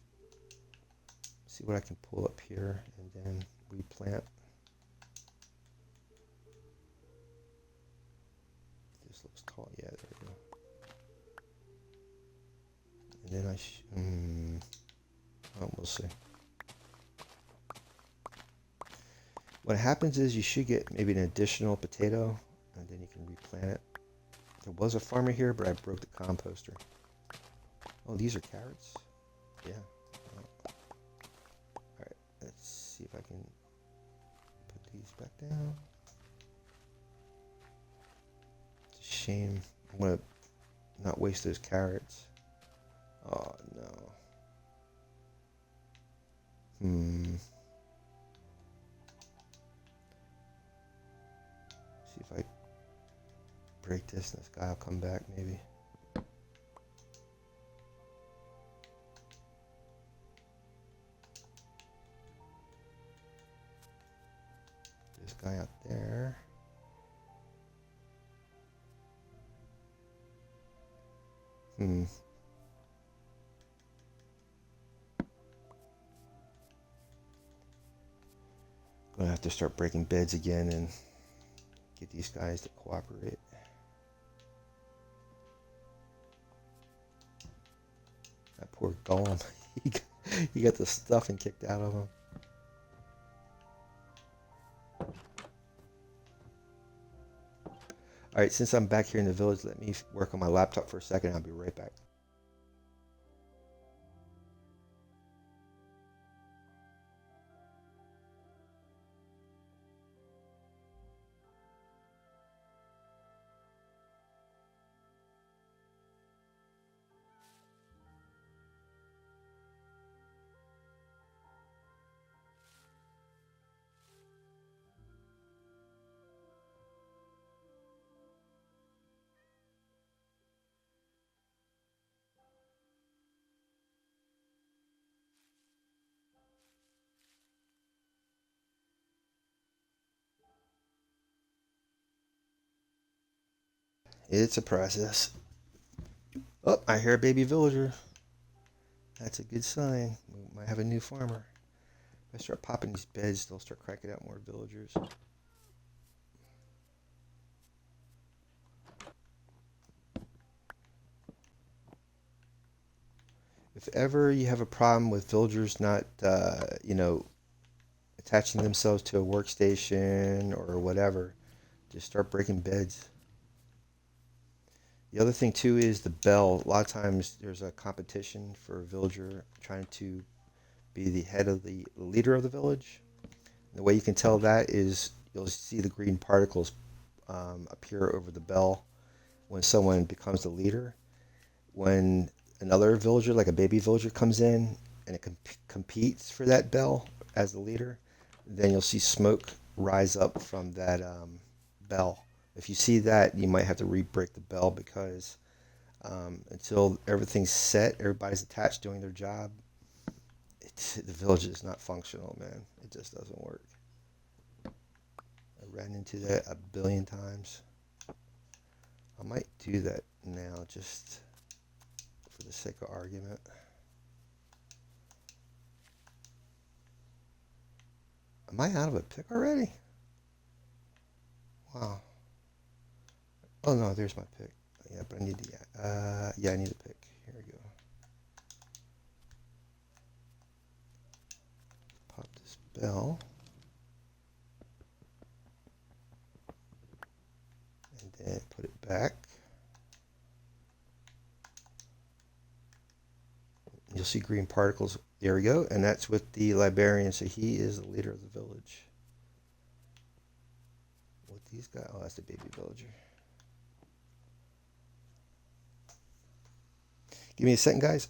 see what I can pull up here and then replant. This looks tall. Yeah, there we go. And then we'll see. What happens is you should get maybe an additional potato, and then you can replant it. There was a farmer here, but I broke the composter. Oh, these are carrots? Yeah. Alright, let's see if I can put these back down. It's a shame. I'm going to not waste those carrots. Oh, no. See if I break this and this guy will come back maybe. This guy out there. Gonna have to start breaking beds again and get these guys to cooperate. That poor golem. He got the stuffing kicked out of him. Alright, since I'm back here in the village, let me work on my laptop for a second. I'll be right back. It's a process. Oh, I hear a baby villager. That's a good sign. We might have a new farmer. If I start popping these beds, they'll start cracking out more villagers. If ever you have a problem with villagers not, attaching themselves to a workstation or whatever, just start breaking beds. The other thing too is the bell. A lot of times there's a competition for a villager trying to be the head of the leader of the village. And the way you can tell that is you'll see the green particles appear over the bell when someone becomes the leader. When another villager, like a baby villager, comes in and it competes for that bell as the leader, then you'll see smoke rise up from that bell. If you see that, you might have to re-break the bell because until everything's set, everybody's attached doing their job, the village is not functional, man. It just doesn't work. I ran into that a billion times. I might do that now just for the sake of argument. Am I out of a pick already? Wow. Oh no, there's my pick. Yeah, but I need the yeah, I need a pick. Here we go. Pop this bell. And then put it back. You'll see green particles. There we go. And that's with the librarian, so he is the leader of the village. What these guys? Oh, that's the baby villager. Give me a second, guys.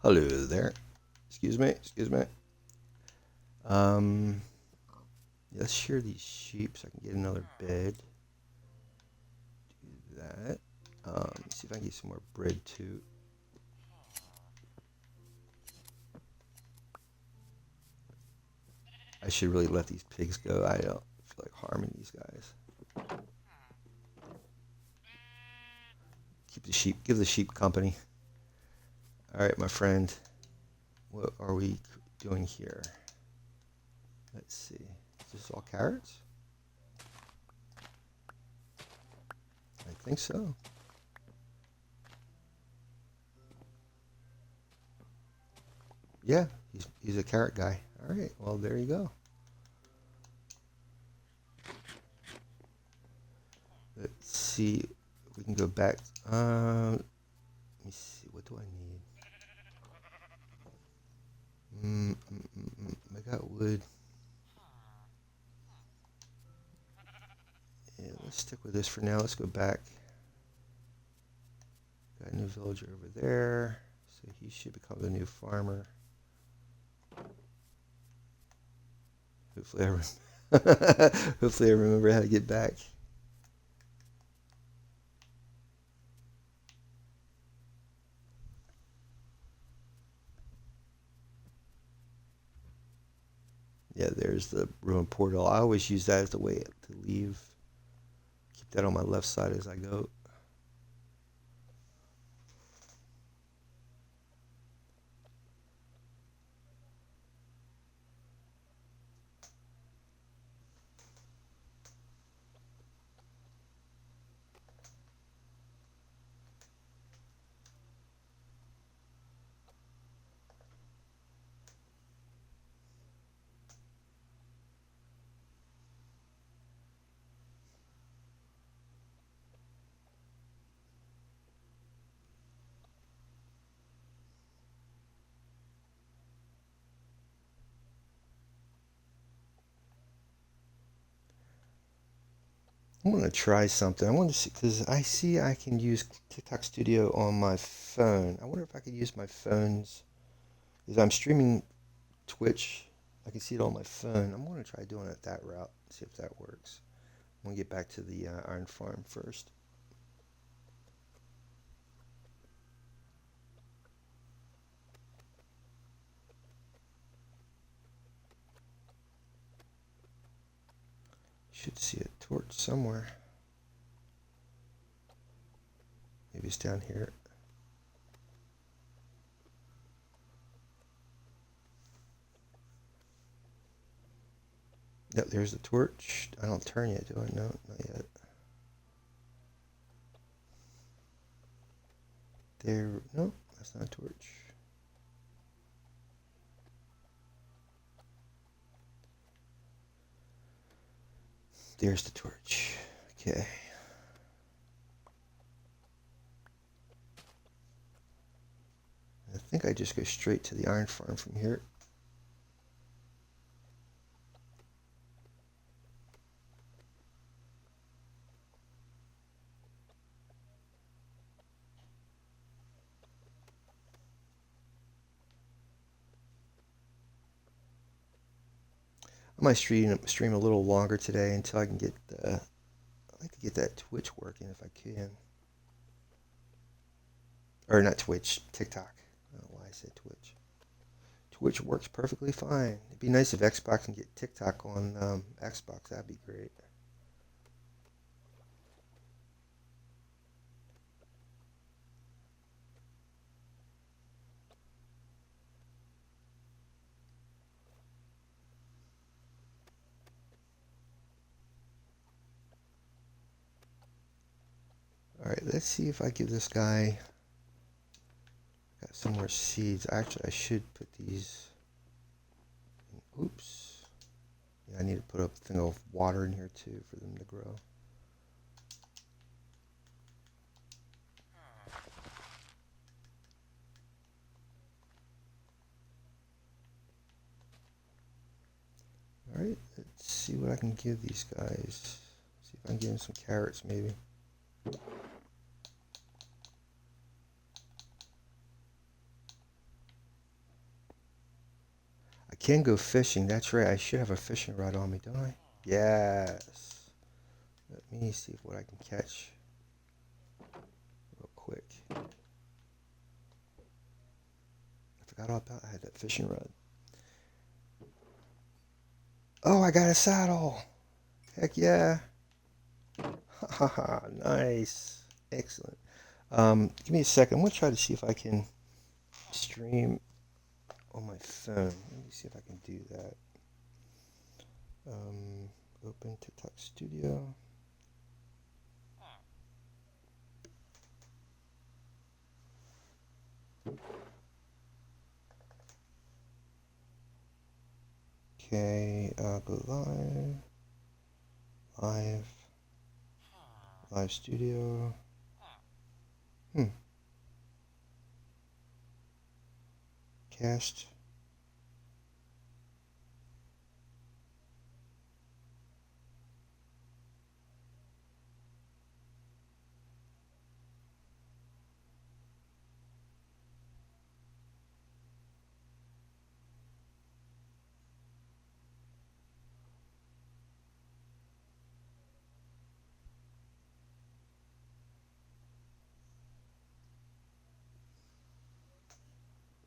Hello there. Excuse me. Excuse me. Um, let's shear these sheep so I can get another bed. Do that. See if I can get some more bread too. I should really let these pigs go. I don't feel like harming these guys. Keep the sheep. Give the sheep company. All right, my friend. What are we doing here? Let's see. Is this all carrots? I think so. Yeah, he's a carrot guy. All right, well there you go. Let's see if we can go back. Let me see. What do I need? I got wood. Yeah, let's stick with this for now. Let's go back. Got a new villager over there, so he should become the new farmer. Hopefully, hopefully I remember how to get back. Yeah, there's the ruin portal. I always use that as the way to leave. Keep that on my left side as I go. I'm gonna try something. I want to see because I see I can use TikTok Studio on my phone. I wonder if I could use my phone's because I'm streaming Twitch. I can see it on my phone. I'm gonna try doing it that route. See if that works. I'm gonna get back to the Iron Farm first. Should see a torch somewhere. Maybe it's down here. Yep, there's the torch. I don't turn yet, do I? No, not yet. There, no, that's not a torch. There's the torch. Okay. I think I just go straight to the Iron Farm from here. I might stream a little longer today until I can get I'd like to get that Twitch working if I can. Or not Twitch, TikTok. I don't know why I said Twitch. Twitch works perfectly fine. It'd be nice if Xbox can get TikTok on Xbox. That'd be great. All right, let's see if I give this guy. Got some more seeds. Actually, I should put these. Oops. Yeah, I need to put a thing of water in here too for them to grow. All right, let's see what I can give these guys. See if I can give them some carrots maybe. I can go fishing. That's right. I should have a fishing rod on me, don't I? Yes. Let me see what I can catch real quick. I forgot all about I had that fishing rod. Oh, I got a saddle. Heck yeah. Haha, nice. Excellent. Give me a second. I'm going to try to see if I can stream on my phone. Let me see if I can do that. Open TikTok Studio. Okay, go live, live studio. Cast.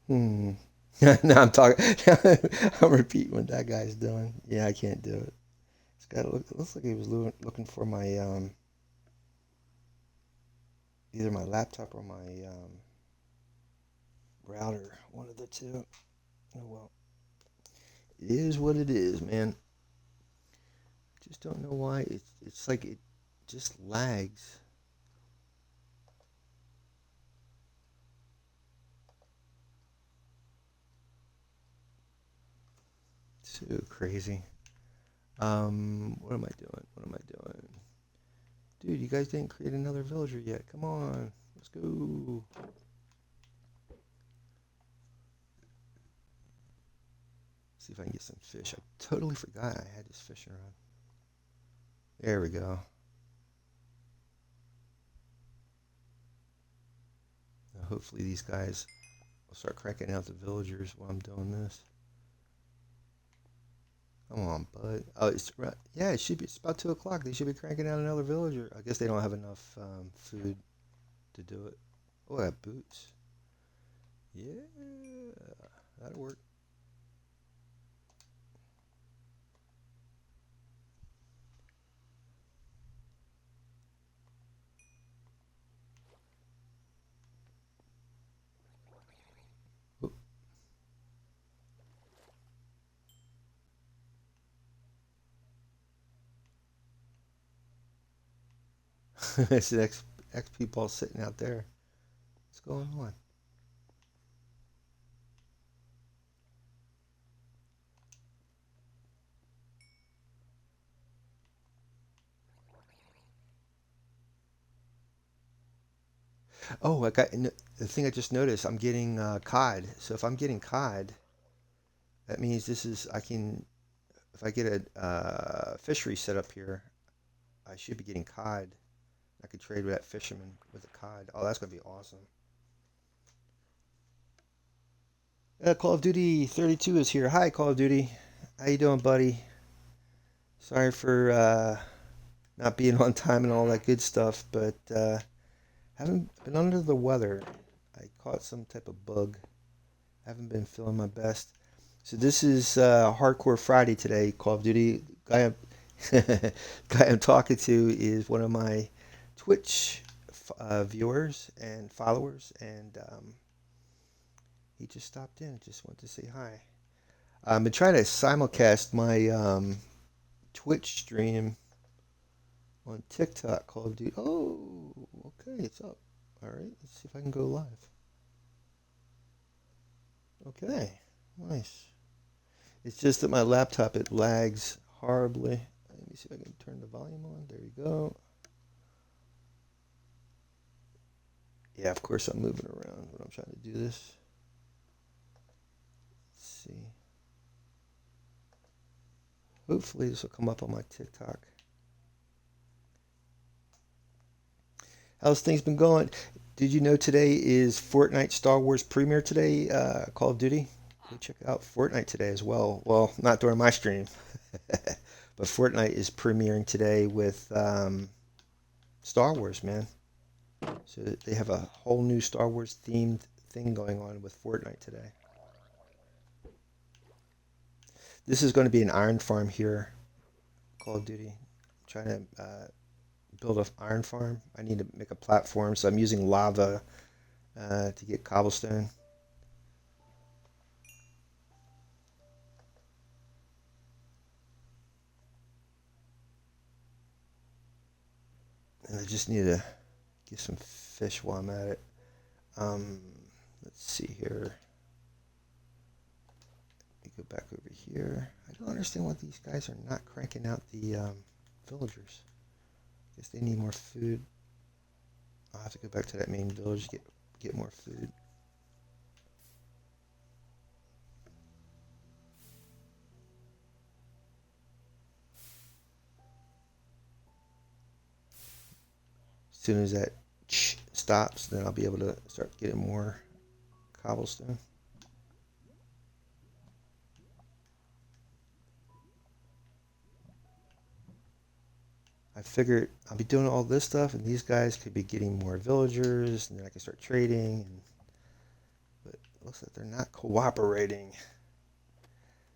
No, I'm talking. I'm repeating what that guy's doing. Yeah, I can't do it. This guy looks like he was looking for my either my laptop or my router. One of the two. Oh well, it is what it is, man. Just don't know why it's like it just lags. So crazy. What am I doing? What am I doing? Dude, you guys didn't create another villager yet. Come on. Let's go. See if I can get some fish. I totally forgot I had this fishing rod. There we go. Now hopefully these guys will start cracking out the villagers while I'm doing this. Come on, bud. Oh, yeah, it should be. It's about 2 o'clock. They should be cranking out another villager. I guess they don't have enough food to do it. Oh, I have boots. Yeah, that'll work. It's the XP ball sitting out there. What's going on? Oh, the thing I just noticed. I'm getting cod. So if I'm getting cod, that means this is I can if I get a fishery set up here, I should be getting cod. I could trade with that fisherman with a cod. Oh, that's gonna be awesome. Call of Duty 32 is here. Hi, Call of Duty. How you doing, buddy? Sorry for not being on time and all that good stuff, but haven't been under the weather. I caught some type of bug. Haven't been feeling my best. So this is Hardcore Friday today. Call of Duty. Guy I'm talking to is one of my Twitch viewers and followers, and he just stopped in. Just wanted to say hi. I've been trying to simulcast my Twitch stream on TikTok. Call of Duty. Oh, okay, it's up. All right, let's see if I can go live. Okay, nice. It's just that my laptop, it lags horribly. Let me see if I can turn the volume on. There you go. Yeah, of course I'm moving around when I'm trying to do this. Let's see. Hopefully this will come up on my TikTok. How's things been going? Did you know today is Fortnite Star Wars premiere today, Call of Duty? Go check out Fortnite today as well. Well, not during my stream. But Fortnite is premiering today with Star Wars, man. So they have a whole new Star Wars themed thing going on with Fortnite today. This is going to be an iron farm here, Call of Duty. I'm trying to build an iron farm. I need to make a platform, so I'm using lava to get cobblestone. And I just need to get some fish while I'm at it. Let's see here. go back over here. I don't understand why these guys are not cranking out the villagers. Guess they need more food. I'll have to go back to that main village to get more food. As soon as that stops, then I'll be able to start getting more cobblestone. I figured I'll be doing all this stuff, and these guys could be getting more villagers, and then I can start trading. But it looks like they're not cooperating.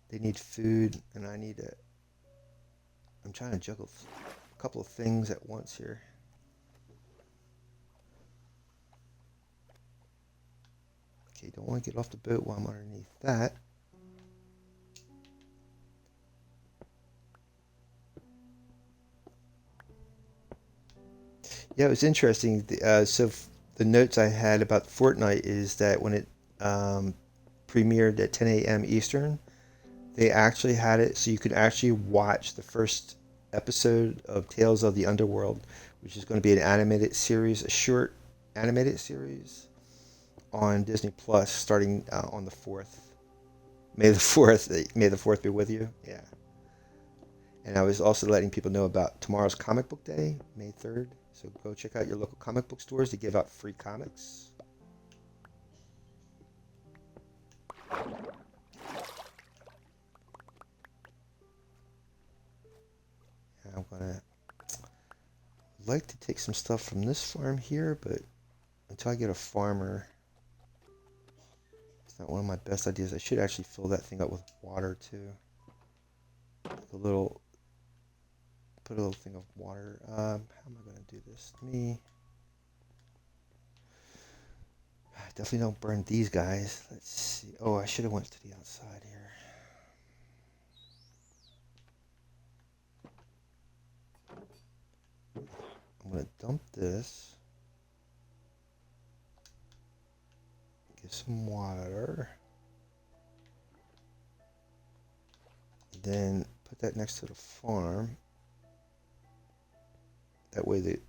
They need food, and I need to. I'm trying to juggle a couple of things at once here. Okay, don't want to get off the boat while I'm underneath that. Yeah, it was interesting. So the notes I had about Fortnite is that when it premiered at 10 a.m. Eastern, they actually had it so you could actually watch the first episode of Tales of the Underworld, which is going to be an animated series, a short animated series on Disney Plus starting on the 4th. May the 4th, may the 4th be with you. Yeah. And I was also letting people know about tomorrow's comic book day, May 3rd. So go check out your local comic book stores to give out free comics. And I'm gonna like to take some stuff from this farm here, but until I get a farmer, it's not one of my best ideas. I should actually fill that thing up with water too. Put a little thing of water. How am I gonna do this? Definitely don't burn these guys. Let's see. Oh, I should have went to the outside here. I'm gonna dump this. Get some water. Then put that next to the farm. That way the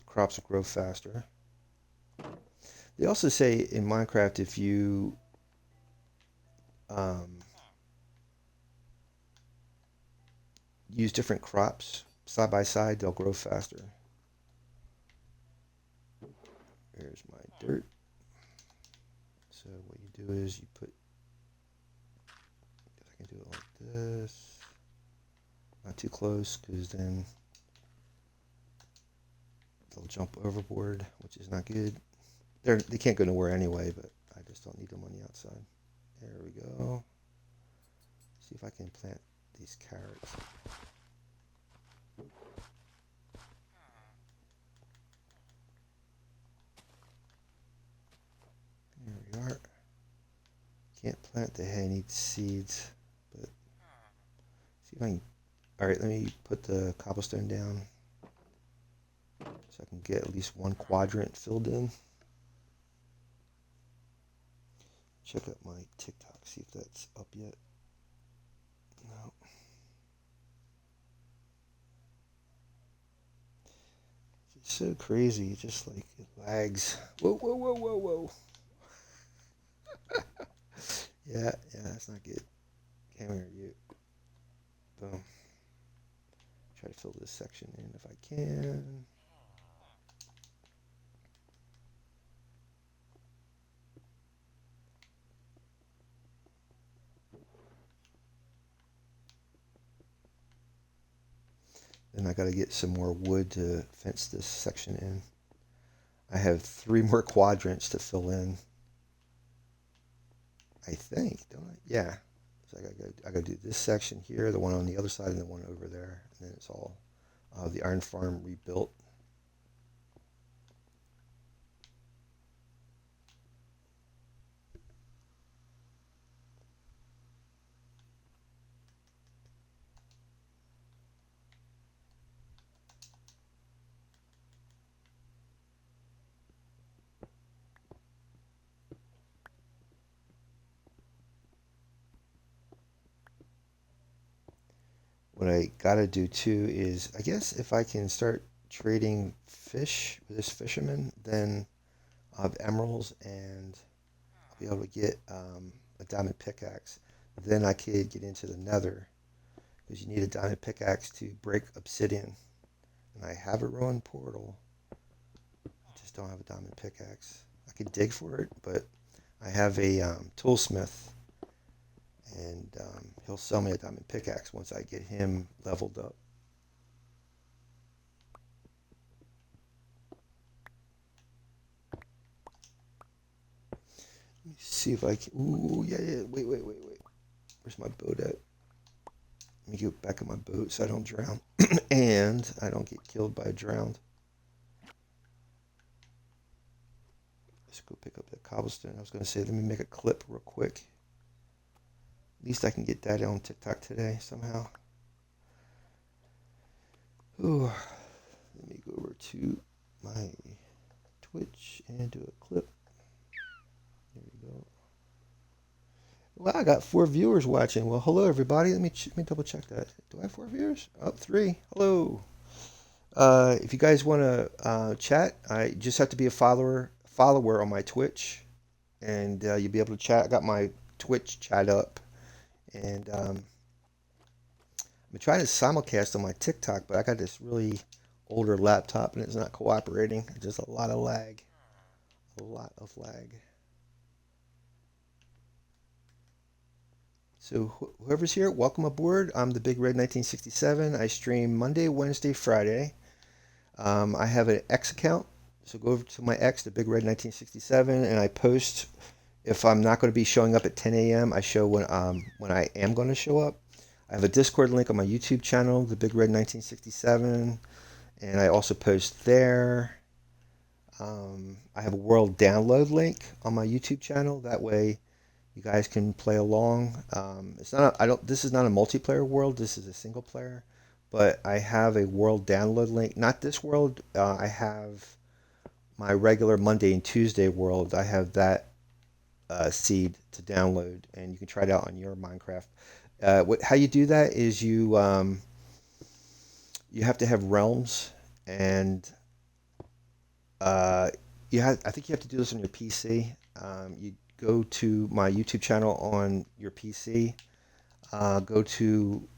crops will grow faster. They also say in Minecraft if you use different crops side by side, they'll grow faster. Here's my dirt. So what you do is you put, I can do it like this. Not too close, because then they'll jump overboard, which is not good. They can't go nowhere anyway, but I just don't need them on the outside. There we go. See if I can plant these carrots. There we are. Can't plant the hay, needs seeds. But see if I can. Alright, let me put the cobblestone down so I can get at least one quadrant filled in. Check out my TikTok, see if that's up yet. No. It's so crazy, just like it lags. Whoa, whoa, whoa, whoa, whoa. Yeah, that's not good. Come here, you. Boom. Try to fill this section in if I can. Then I got to get some more wood to fence this section in. I have 3 more quadrants to fill in. I think, don't I? Yeah. So I got to do this section here, the one on the other side, and the one over there, and then it's all the IronFarm rebuilt. what I gotta do too is, I guess if I can start trading fish with this fisherman, then I'll have emeralds and I'll be able to get a diamond pickaxe. Then I could get into the nether because you need a diamond pickaxe to break obsidian. And I have a ruined portal. I just don't have a diamond pickaxe. I could dig for it, but I have a toolsmith, and he'll sell me a diamond pickaxe once I get him leveled up. Let me see if I can. Ooh, yeah. Wait. Where's my boat at? Let me get back in my boat so I don't drown. And I don't get killed by a drowned. Let's go pick up that cobblestone. I was going to say, let me make a clip real quick. At least I can get that on TikTok today somehow. Ooh, let me go over to my Twitch and do a clip. There we go. Well, I got 4 viewers watching. Well, hello everybody. Let me double check that. Do I have 4 viewers? Oh, 3. Hello. If you guys want to chat, I just have to be a follower on my Twitch, and you'll be able to chat. I got my Twitch chat up, and I'm trying to simulcast on my TikTok, but I got this really older laptop, and it's not cooperating. Just a lot of lag. A lot of lag. So whoever's here, welcome aboard. I'm the Big Red 1967. I stream Monday, Wednesday, Friday. I have an X account, so go over to my X, the Big Red 1967, and I post if I'm not going to be showing up at 10 a.m. I show when I am going to show up. I have a Discord link on my YouTube channel, the Big Red 1967, and I also post there. I have a world download link on my YouTube channel. That way, you guys can play along. It's not. This is not a multiplayer world. This is a single player. But I have a world download link. Not this world. I have my regular Monday and Tuesday world. I have that seed to download, and you can try it out on your Minecraft. How you do that is you have to have realms, and I think you have to do this on your PC. You go to my YouTube channel on your PC. Go to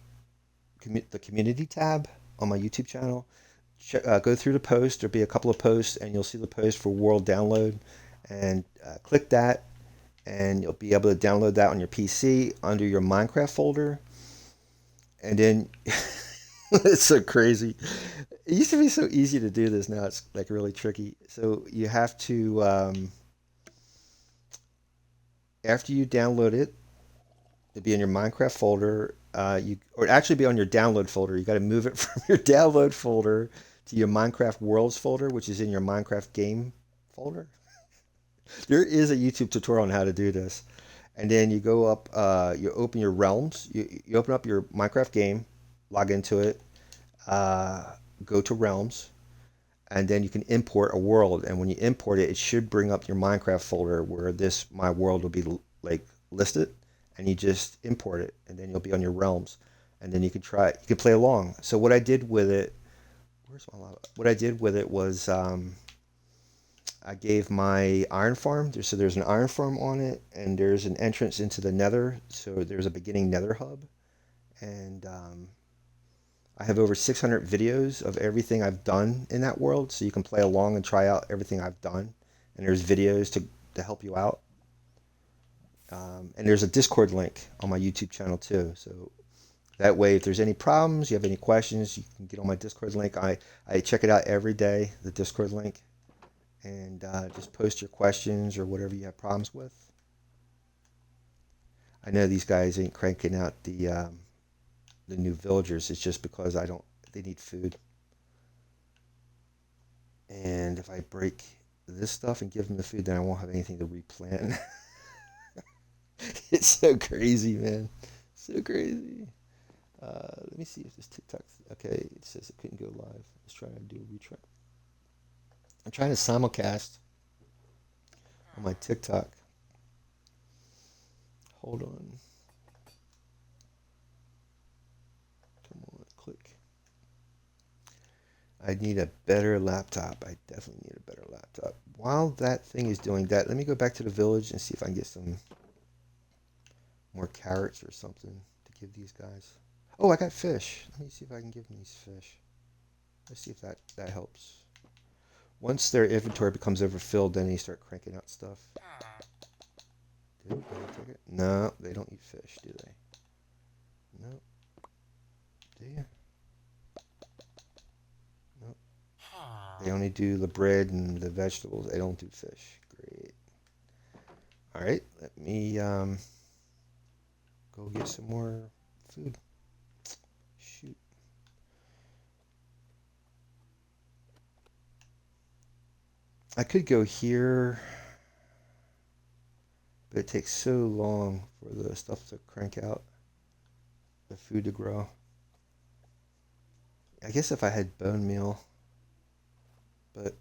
the community tab on my YouTube channel. Go through the post. There'll be a couple of posts, and you'll see the post for world download, and click that, and you'll be able to download that on your PC under your Minecraft folder. And then it's so crazy. It used to be so easy to do this. Now it's like really tricky. So you have to after you download it, it'll be in your Minecraft folder. Or actually be on your download folder. You got to move it from your download folder to your Minecraft Worlds folder, which is in your Minecraft game folder. There is a YouTube tutorial on how to do this. And then you go up, you open your realms. You open up your Minecraft game, log into it, go to realms, and then you can import a world. And when you import it, it should bring up your Minecraft folder where my world will be like listed, and you just import it, and then you'll be on your realms, and then you can play along. So what I did with it, what I did with it was I gave my iron farm. So there's an iron farm on it, and there's an entrance into the nether. So there's a beginning nether hub, and I have over 600 videos of everything I've done in that world, so you can play along and try out everything I've done. And there's videos to help you out. And there's a Discord link on my YouTube channel too. So that way, if there's any problems, you have any questions, you can get on my Discord link. I check it out every day, the Discord link, and just post your questions or whatever you have problems with. I know these guys ain't cranking out the new villagers. It's just because they need food. And if I break this stuff and give them the food, then I won't have anything to replant. It's so crazy, man. So crazy. Let me see if this TikTok. Okay, it says it couldn't go live. Let's try to do a retry. I'm trying to simulcast on my TikTok. Hold on. Come on. I need a better laptop. I definitely need a better laptop. While that thing is doing that, let me go back to the village and see if I can get some more carrots or something to give these guys. Oh, I got fish. Let me see if I can give them these fish. Let's see if that helps. Once their inventory becomes overfilled, then they start cranking out stuff. Do they take it? No, they don't eat fish, do they? No. Do you? No. They only do the bread and the vegetables. They don't do fish. Great. All right, let me go get some more food. Shoot. I could go here, but it takes so long for the stuff to crank out, the food to grow. I guess if I had bone meal, but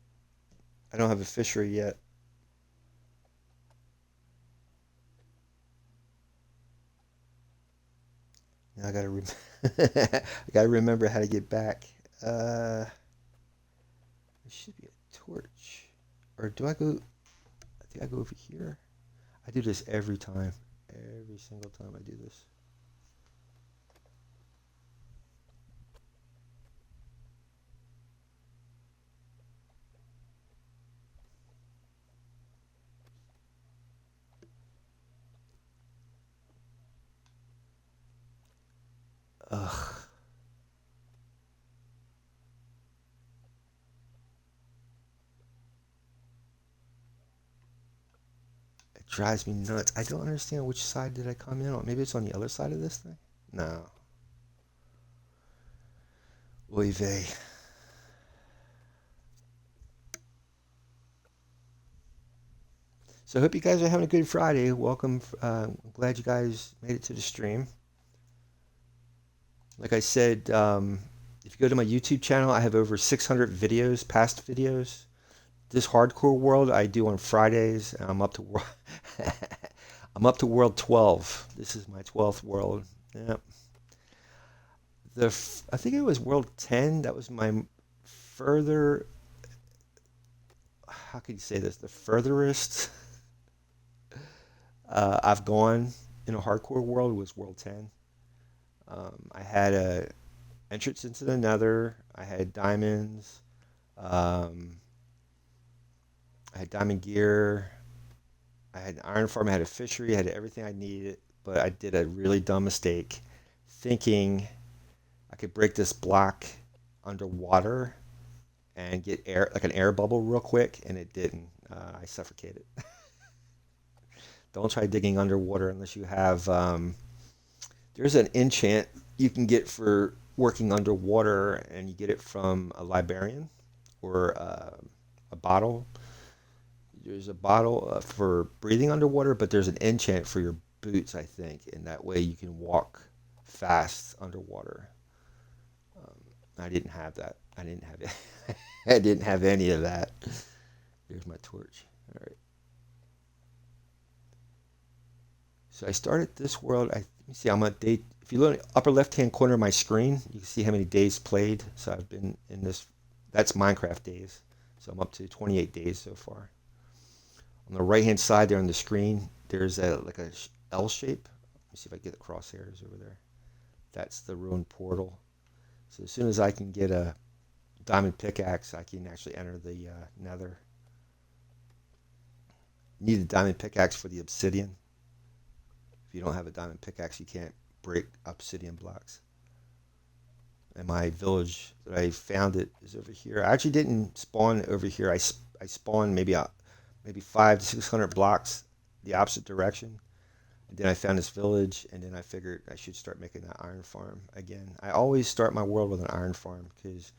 I don't have a fishery yet. Now I gotta I gotta remember how to get back. There should be a torch, or do I go? I think I go over here. I do this every time. Every single time I do this. Ugh. It drives me nuts. I don't understand which side did I come in on. Maybe it's on the other side of this thing? No. Oy vey. So I hope you guys are having a good Friday. Welcome. I'm glad you guys made it to the stream. Like I said, if you go to my YouTube channel, I have over 600 videos, past videos. This hardcore world I do on Fridays. And I'm up to I'm up to world 12. This is my 12th world. Yeah. I think it was world 10. That was my further. How can you say this? The furthest I've gone in a hardcore world was world 10. I had a entrance into the Nether. I had diamonds. Um, I had diamond gear. I had an iron farm. I had a fishery. I had everything I needed. But I did a really dumb mistake, thinking I could break this block underwater and get air, like an air bubble, real quick, and it didn't. I suffocated. Don't try digging underwater unless you have. There's an enchant you can get for working underwater, and you get it from a librarian or a bottle. There's a bottle for breathing underwater, but there's an enchant for your boots, I think, and that way you can walk fast underwater. I didn't have that. I didn't have it. I didn't have any of that. There's my torch. All right. So I started this world. Let me see. I'm on day. If you look at the upper left-hand corner of my screen, you can see how many days played. So I've been in this. That's Minecraft days. So I'm up to 28 days so far. On the right-hand side there on the screen, there's like a L shape. Let me see if I get the crosshairs over there. That's the ruined portal. So as soon as I can get a diamond pickaxe, I can actually enter the Nether. You need a diamond pickaxe for the obsidian. If you don't have a diamond pickaxe, you can't break obsidian blocks. And my village that I found it is over here. I actually didn't spawn over here. I spawned maybe 500 to 600 blocks the opposite direction. And then I found this village, and then I figured I should start making that iron farm again. I always start my world with an iron farm because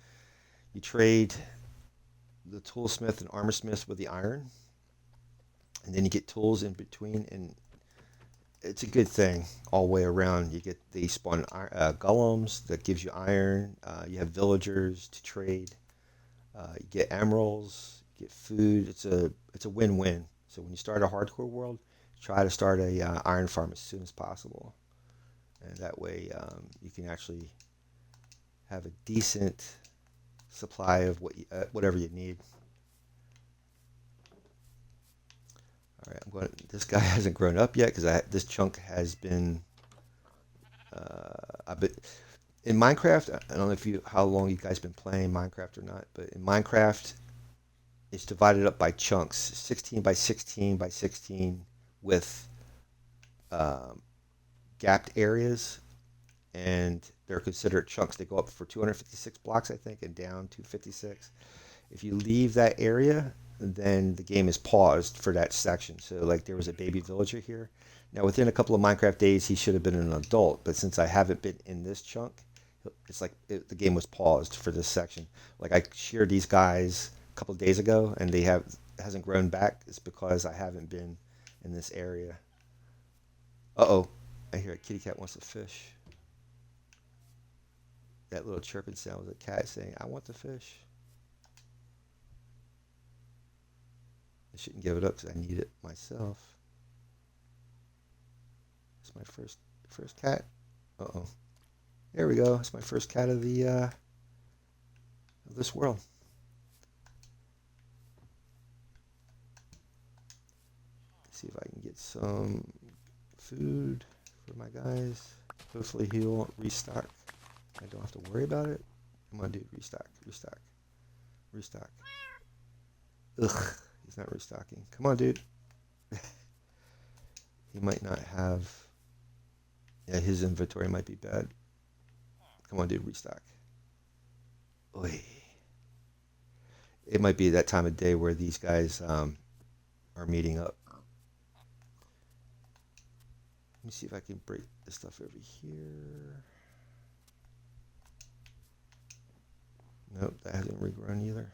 you trade the toolsmith and armorsmith with the iron, and then you get tools in between, and it's a good thing all the way around. You get the spawn golems that gives you iron. You have villagers to trade. You get emeralds, you get food. It's a win-win. So when you start a hardcore world, try to start a iron farm as soon as possible, and that way you can actually have a decent supply of whatever you need. All right, I'm going. This guy hasn't grown up yet because this chunk has been. A bit in Minecraft. I don't know how long you guys been playing Minecraft or not, but in Minecraft, it's divided up by chunks, 16 by 16 by 16, with um, gapped areas, and they're considered chunks. They go up for 256 blocks, I think, and down to 56. If you leave that area, then the game is paused for that section. So, like, there was a baby villager here. Now, within a couple of Minecraft days, he should have been an adult, but since I haven't been in this chunk, it's like the game was paused for this section. Like, I sheared these guys a couple of days ago, and hasn't grown back. It's because I haven't been in this area. Uh-oh. I hear a kitty cat wants to fish. That little chirping sound was a cat saying, I want the fish. I shouldn't give it up because I need it myself. It's my first cat. Uh-oh. There we go. It's my first cat of this world. Let's see if I can get some food for my guys. Hopefully he won't restock. I don't have to worry about it. Come on, dude. Restock. Ugh. He's not restocking. Come on, dude. He might not have... Yeah, his inventory might be bad. Come on, dude. Restock. Oy. It might be that time of day where these guys are meeting up. Let me see if I can break this stuff over here. Nope, that hasn't regrown either.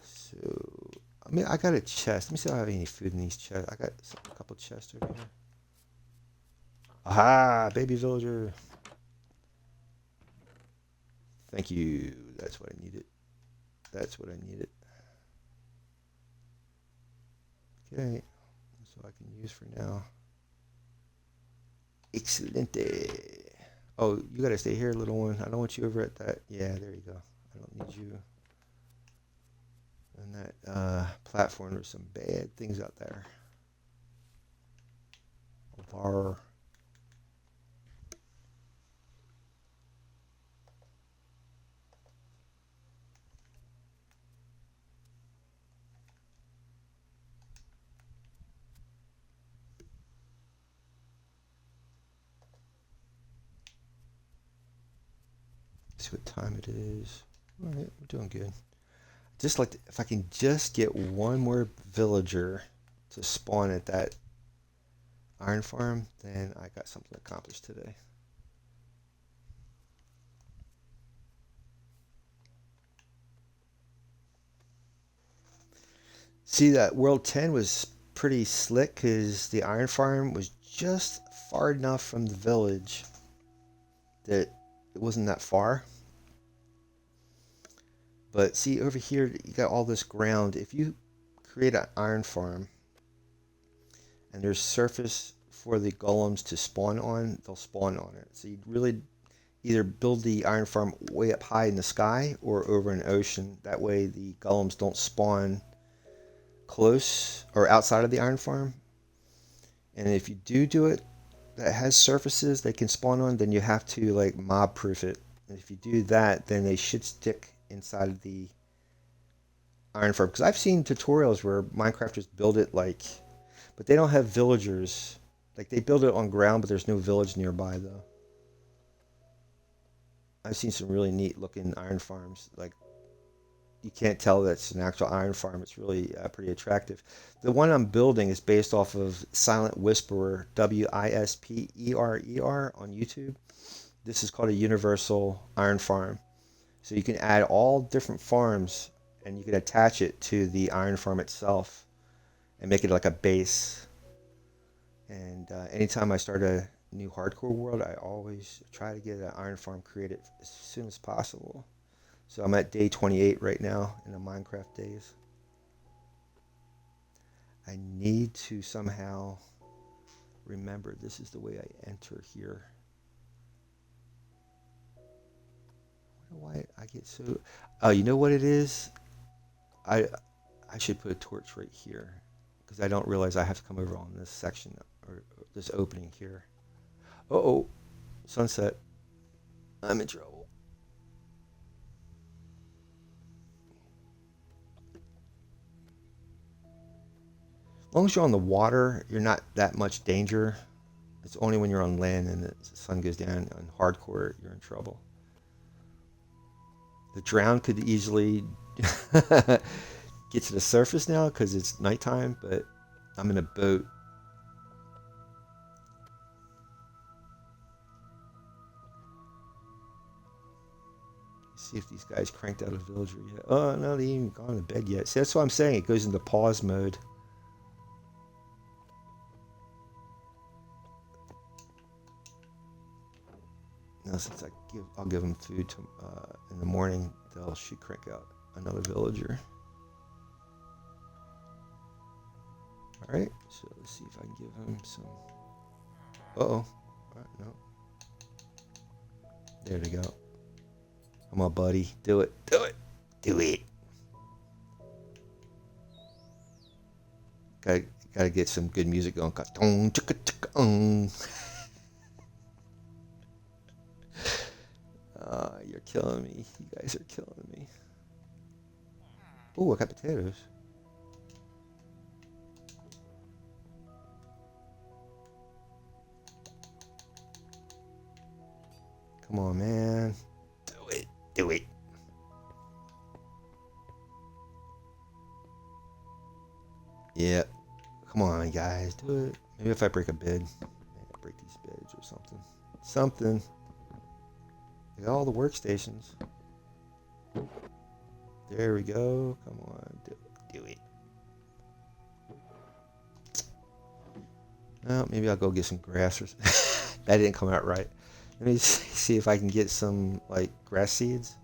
So, I mean, I got a chest. Let me see if I have any food in these chests. I got a couple chests over here. Aha, baby villager. Thank you. That's what I needed. Okay, that's what I can use for now. Excelente. Oh, you gotta stay here, little one. I don't want you over at that. Yeah, there you go. I don't need you on that platform. There's some bad things out there. Var. See what time it is. All right, we're doing good. Just like if I can just get one more villager to spawn at that iron farm, then I got something accomplished today. See, that World 10 was pretty slick because the iron farm was just far enough from the village that it wasn't that far. But see, over here, you got all this ground. If you create an iron farm and there's surface for the golems to spawn on, they'll spawn on it. So you really either build the iron farm way up high in the sky or over an ocean. That way the golems don't spawn close or outside of the iron farm. And if you do it that has surfaces they can spawn on, then you have to like mob proof it. And if you do that, then they should stick inside of the iron farm. Because I've seen tutorials where Minecrafters build it like, but they don't have villagers. Like they build it on ground, but there's no village nearby though. I've seen some really neat looking iron farms. Like you can't tell that's an actual iron farm. It's really pretty attractive. The one I'm building is based off of Silent Whisperer, Whisperer on YouTube. This is called a universal iron farm. So you can add all different farms and you can attach it to the iron farm itself and make it like a base. And anytime I start a new hardcore world, I always try to get an iron farm created as soon as possible. So I'm at day 28 right now in the Minecraft days. I need to somehow remember this is the way I enter here. Why I get so? Oh, you know what it is? I I should put a torch right here because I don't realize I have to come over on this section or this opening here. Oh, sunset. I'm in trouble. As long as you're on the water, you're not that much danger. It's only when you're on land and the sun goes down on hardcore, you're in trouble. The drown could easily get to the surface now because it's nighttime, but I'm in a boat. See if these guys cranked out a villager yet. Oh, no, they ain't even gone to bed yet. See, that's what I'm saying. It goes into pause mode. Now, since I'll give them food in the morning, they'll shoot crank out another villager. All right, so let's see if I can give him some. Uh-oh. All right, no. There we go. Come on, buddy. Do it. Do it. Do it. Gotta get some good music going. You're killing me. You guys are killing me. Oh, I got potatoes. Come on, man. Do it. Do it. Yeah. Come on, guys. Do it. Maybe if I break a bed. Break these beds or something. Something. I got all the workstations. There we go. Come on. Do it. Do it. Well, maybe I'll go get some grass or that didn't come out right. Let me see if I can get some like grass seeds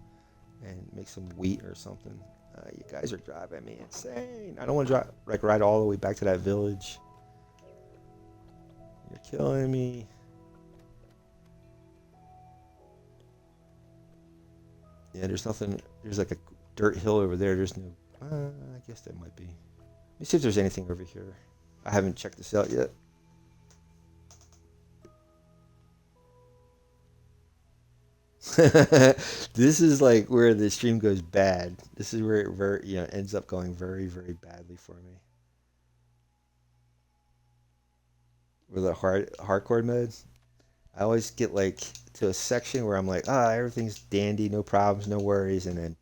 and make some wheat or something. You guys are driving me insane. I don't want to drive like ride all the way back to that village. You're killing me. Yeah, there's nothing. There's like a dirt hill over there. There's no. I guess there might be. Let me see if there's anything over here. I haven't checked this out yet. This is like where the stream goes bad. This is where it ends up going very, very badly for me. With the hardcore mode, I always get like to a section where I'm like, everything's dandy, no problems, no worries, and then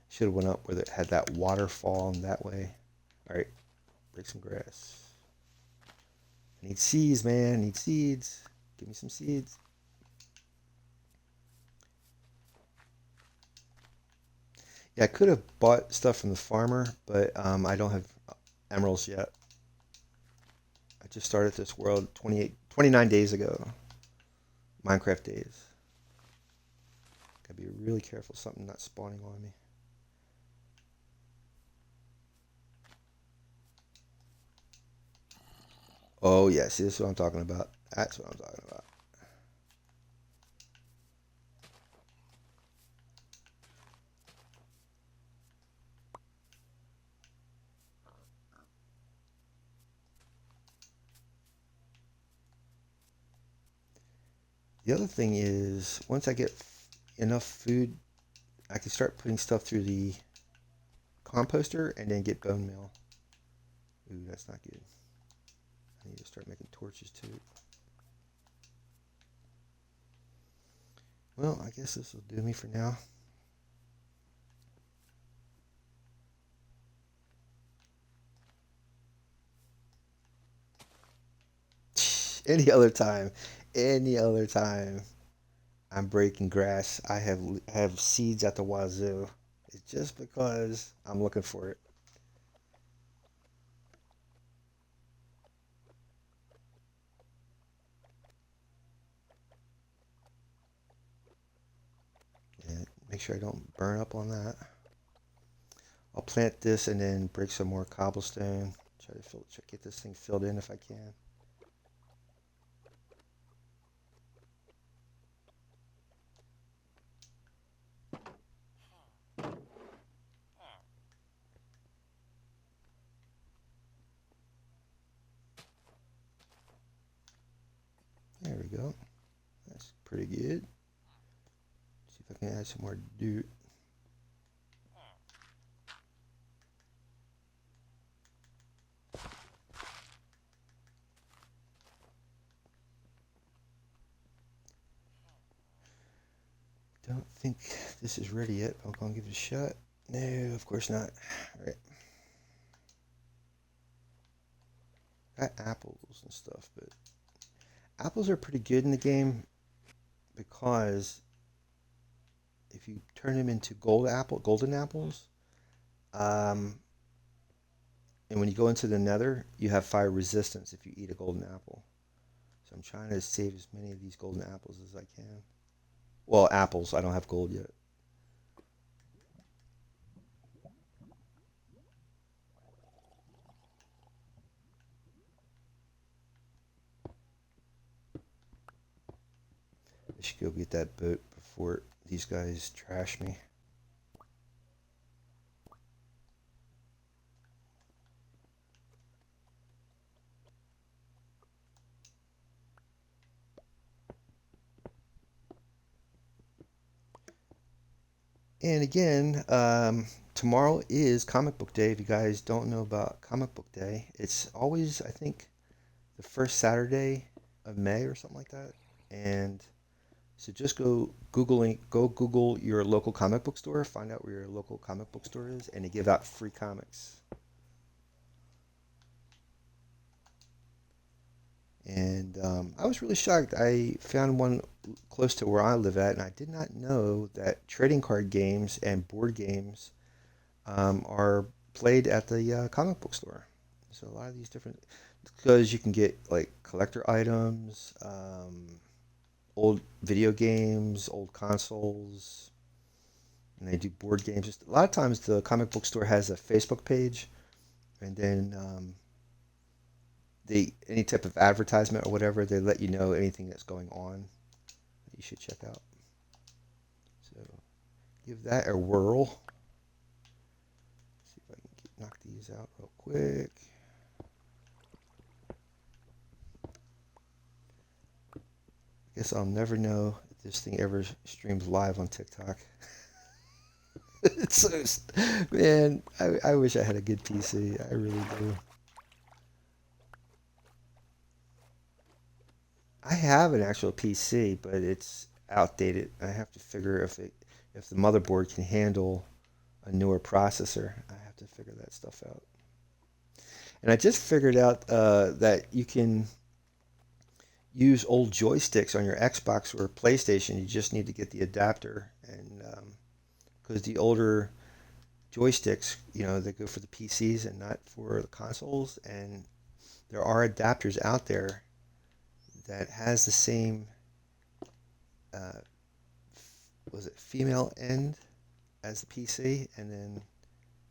should have went up where it had that waterfall and that way. All right, break some grass. I need seeds, man. I need seeds. Give me some seeds. Yeah, I could have bought stuff from the farmer, but I don't have emeralds yet. I just started this world 29 days ago. Minecraft days. Gotta be really careful something not spawning on me. Oh, yes, this is what I'm talking about. That's what I'm talking about. The other thing is, once I get enough food, I can start putting stuff through the composter and then get bone meal. Ooh, that's not good. I need to start making torches too. Well, I guess this will do me for now. Any other time, I'm breaking grass. I have seeds at the wazoo. It's just because I'm looking for it. And make sure I don't burn up on that. I'll plant this and then break some more cobblestone. Try to get this thing filled in if I can. There we go. That's pretty good. See if I can add some more dirt. Don't think this is ready yet. I'm gonna give it a shot. No, of course not. All right. Got apples and stuff, but apples are pretty good in the game because if you turn them into golden apples, um, and when you go into the nether, you have fire resistance if you eat a golden apple. So I'm trying to save as many of these golden apples as I can. Well, apples. I don't have gold yet. I should go get that boat before these guys trash me. And again, tomorrow is comic book day. If you guys don't know about comic book day, it's always, I think, the first Saturday of May or something like that. And so just go Google your local comic book store, find out where your local comic book store is, and they give out free comics. And I was really shocked. I found one close to where I live at, and I did not know that trading card games and board games are played at the comic book store. So a lot of these different, because you can get like collector items, old video games, old consoles, and they do board games. Just a lot of times, the comic book store has a Facebook page, and then they any type of advertisement or whatever, they let you know anything that's going on that you should check out. So give that a whirl. See if I can knock these out real quick. I guess I'll never know if this thing ever streams live on TikTok. It's so, man, I wish I had a good PC. I really do. I have an actual PC, but it's outdated. I have to figure if the motherboard can handle a newer processor. I have to figure that stuff out. And I just figured out that you can use old joysticks on your Xbox or PlayStation. You just need to get the adapter, and because the older joysticks, they go for the PCs and not for the consoles. And there are adapters out there that has the same, uh, was it female end as the PC, and then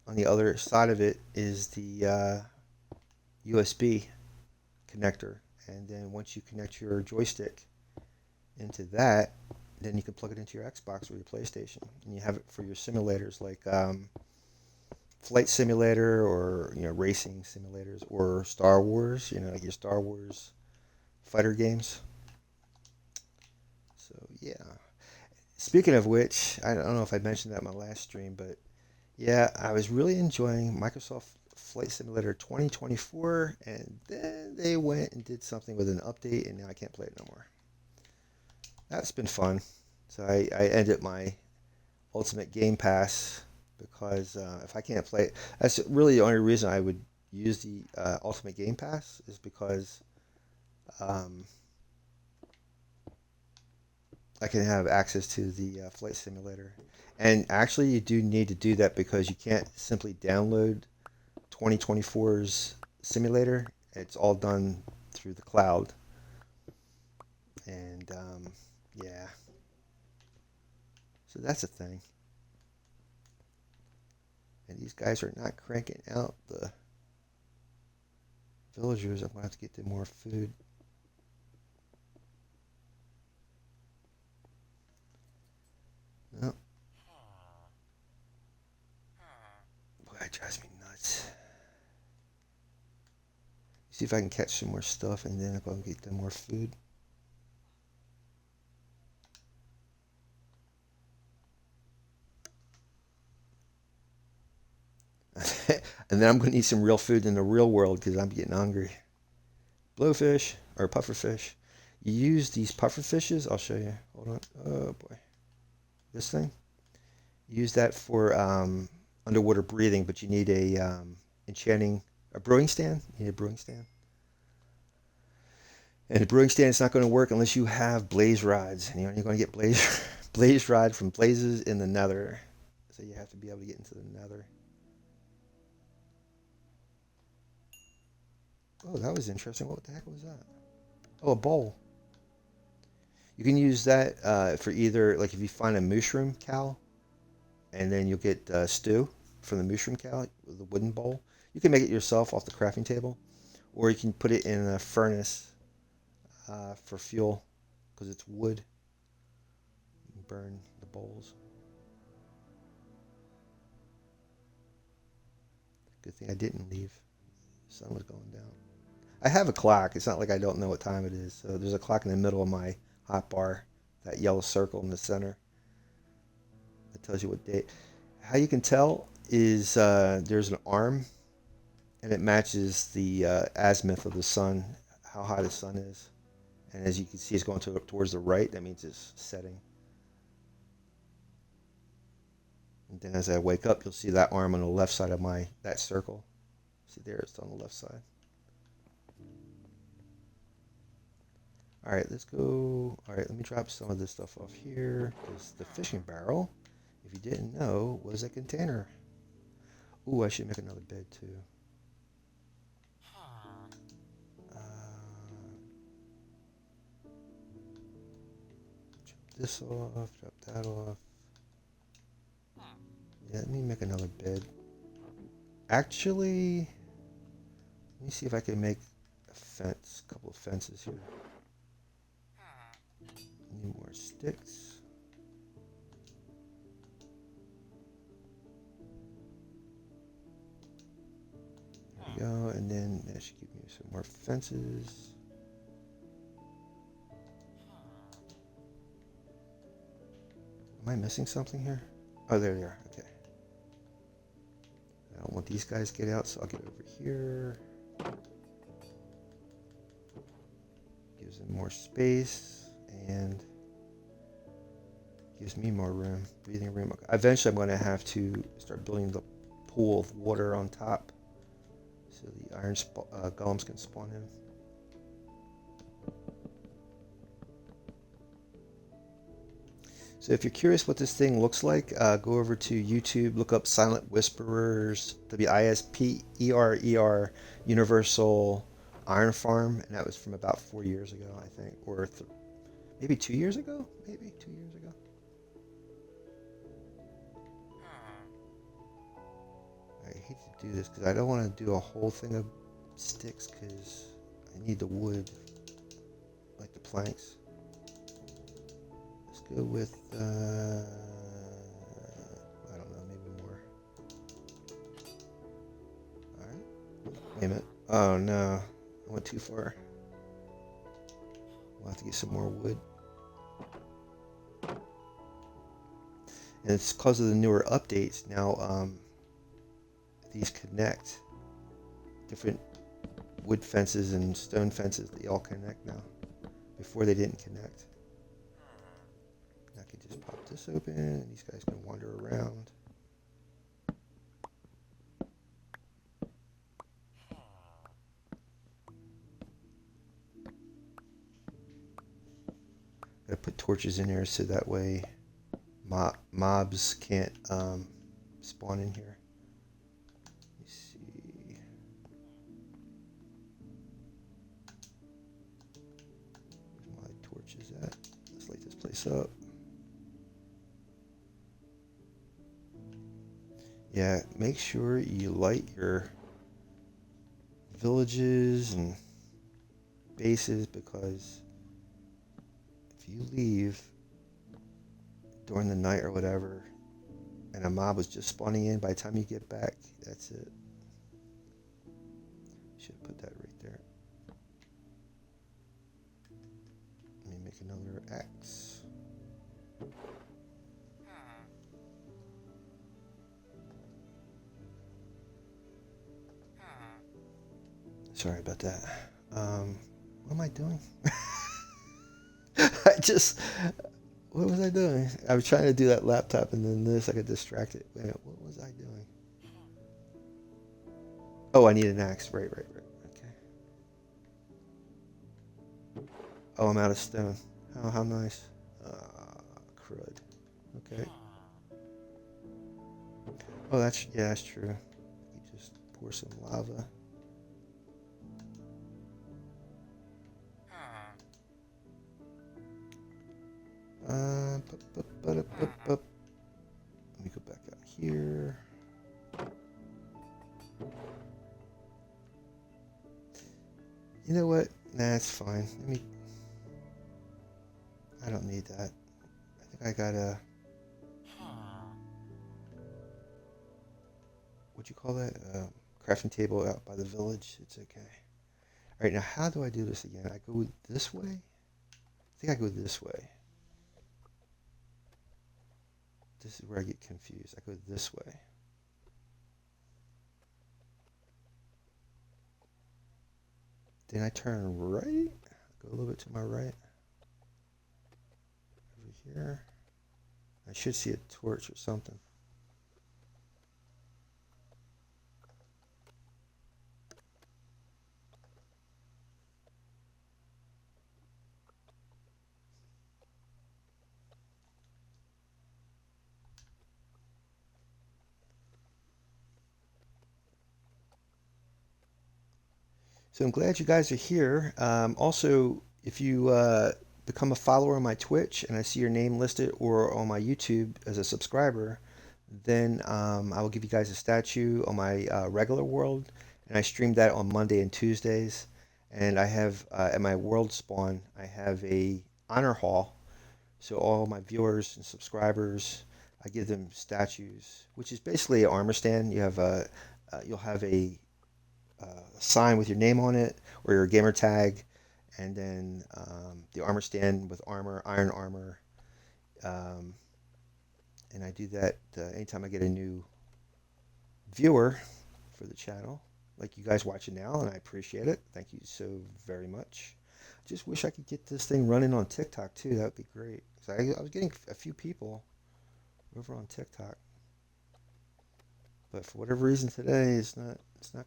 on the other side of it is the USB connector. And then once you connect your joystick into that, then you can plug it into your Xbox or your PlayStation, and you have it for your simulators like flight simulator or racing simulators or Star Wars, like your Star Wars fighter games. So yeah. Speaking of which, I don't know if I mentioned that in my last stream, but yeah, I was really enjoying Microsoft Flight Simulator 2024, and then they went and did something with an update, and now I can't play it no more. That's been fun. So I ended my Ultimate Game Pass because if I can't play it, that's really the only reason I would use the Ultimate Game Pass is because um, I can have access to the flight simulator. And actually, you do need to do that because you can't simply download 2024's simulator. It's all done through the cloud. And yeah, so that's a thing. And these guys are not cranking out the villagers. I'm going to have to get them more food. No. Boy, that drives me nuts. See if I can catch some more stuff and then I'm going to get them more food. And then I'm going to need some real food in the real world because I'm getting hungry. Blowfish or pufferfish. You use these pufferfishes. I'll show you. Hold on. Oh boy. This thing. You use that for underwater breathing, but you need a brewing stand. You need a brewing stand. And a brewing stand is not going to work unless you have blaze rods. And you're only going to get blaze rod from blazes in the nether. So you have to be able to get into the nether. Oh, that was interesting. What the heck was that? Oh, a bowl. You can use that for either, like if you find a mushroom cow, and then you'll get stew from the mushroom cow with a wooden bowl. You can make it yourself off the crafting table, or you can put it in a furnace for fuel because it's wood. You can burn the bowls. Good thing I didn't leave. The sun was going down. I have a clock. It's not like I don't know what time it is. So there's a clock in the middle of my hot bar, that yellow circle in the center. That tells you what date. How you can tell is there's an arm, and it matches the azimuth of the sun, how high the sun is. And as you can see, it's going towards the right. That means it's setting. And then as I wake up, you'll see that arm on the left side of that circle. See there, it's on the left side. All right, let's go. All right, let me drop some of this stuff off here. Because the fishing barrel, if you didn't know, was a container. Ooh, I should make another bed too. Drop this off, drop that off. Yeah, let me make another bed. Actually, let me see if I can make a fence, a couple of fences here. Need more sticks. There we go, and then that should give me some more fences. Am I missing something here? Oh, there they are. Okay. I don't want these guys to get out, so I'll get over here. Gives them more space and gives me more room, breathing room. Eventually, I'm going to have to start building the pool of water on top so the iron golems can spawn in. So if you're curious what this thing looks like, go over to YouTube, look up Silent Whisperers, WISPERER Universal IronFarm, and that was from about 4 years ago, I think, or maybe 2 years ago, maybe 2 years ago. I hate to do this because I don't want to do a whole thing of sticks because I need the wood, like the planks. Let's go with, I don't know, maybe more. Alright. Wait a minute. Oh no, I went too far. We'll have to get some more wood. And it's because of the newer updates now. These connect. Different wood fences and stone fences, they all connect now. Before they didn't connect. I can just pop this open and these guys can wander around. Gotta put torches in there so that way mobs can't spawn in here. Let me see. Where's my torches at? Let's light this place up. Yeah, make sure you light your villages and bases, because if you leave during the night or whatever and a mob was just spawning in, by the time you get back, that's it. Should put that right there. Let me make another X. Sorry about that. What am I doing? What was I doing? I was trying to do that laptop and then this, I got distracted. Wait, what was I doing? Oh, I need an axe. Right. Okay. Oh, I'm out of stone. How nice. Crud. Okay. Oh, that's true. You just pour some lava. Let me go back out here. You know what? Nah, it's fine. I don't need that. I think I got a, what'd you call that? Crafting table out by the village. It's okay. All right, now how do I do this again? I go this way? I think I go this way. This is where I get confused. I go this way. Then I turn right. Go a little bit to my right. Over here. I should see a torch or something. So I'm glad you guys are here. Also, if you become a follower on my Twitch and I see your name listed, or on my YouTube as a subscriber, then I will give you guys a statue on my regular world, and I stream that on Monday and Tuesdays. And I have at my world spawn, I have a honor hall. So all my viewers and subscribers, I give them statues, which is basically an armor stand. You'll have a sign with your name on it or your gamer tag, and then the armor stand with armor, iron armor. Um, and I do that anytime I get a new viewer for the channel, like you guys watching now, and I appreciate it. Thank you so very much. Just wish I could get this thing running on TikTok too. That would be great. So I was getting a few people over on TikTok, but for whatever reason today it's not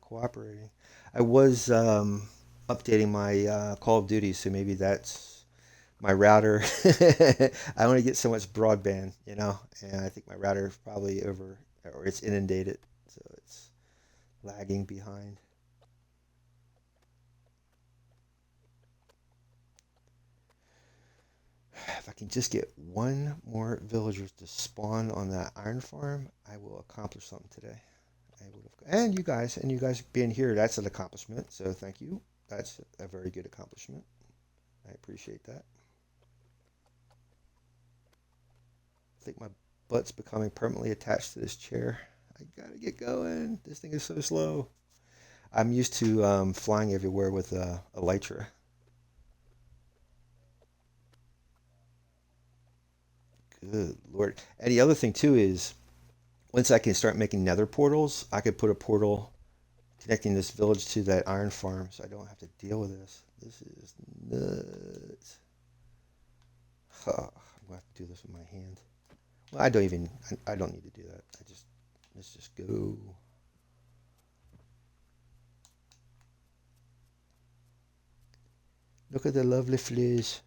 cooperating. I was updating my Call of Duty, so maybe that's my router. I only get so much broadband, and I think my router is probably over, or it's inundated, so it's lagging behind. If I can just get one more villager to spawn on that iron farm, I will accomplish something today. I would have, and you guys being here, that's an accomplishment. So thank you. That's a very good accomplishment. I appreciate that. I think my butt's becoming permanently attached to this chair. I gotta get going. This thing is so slow. I'm used to flying everywhere with a elytra. Good Lord. And the other thing too is, once I can start making nether portals, I could put a portal connecting this village to that iron farm, so I don't have to deal with this. This is nuts. Huh, I'm gonna have to do this with my hand. Well, I don't need to do that. Let's just go. Look at the lovely flowers.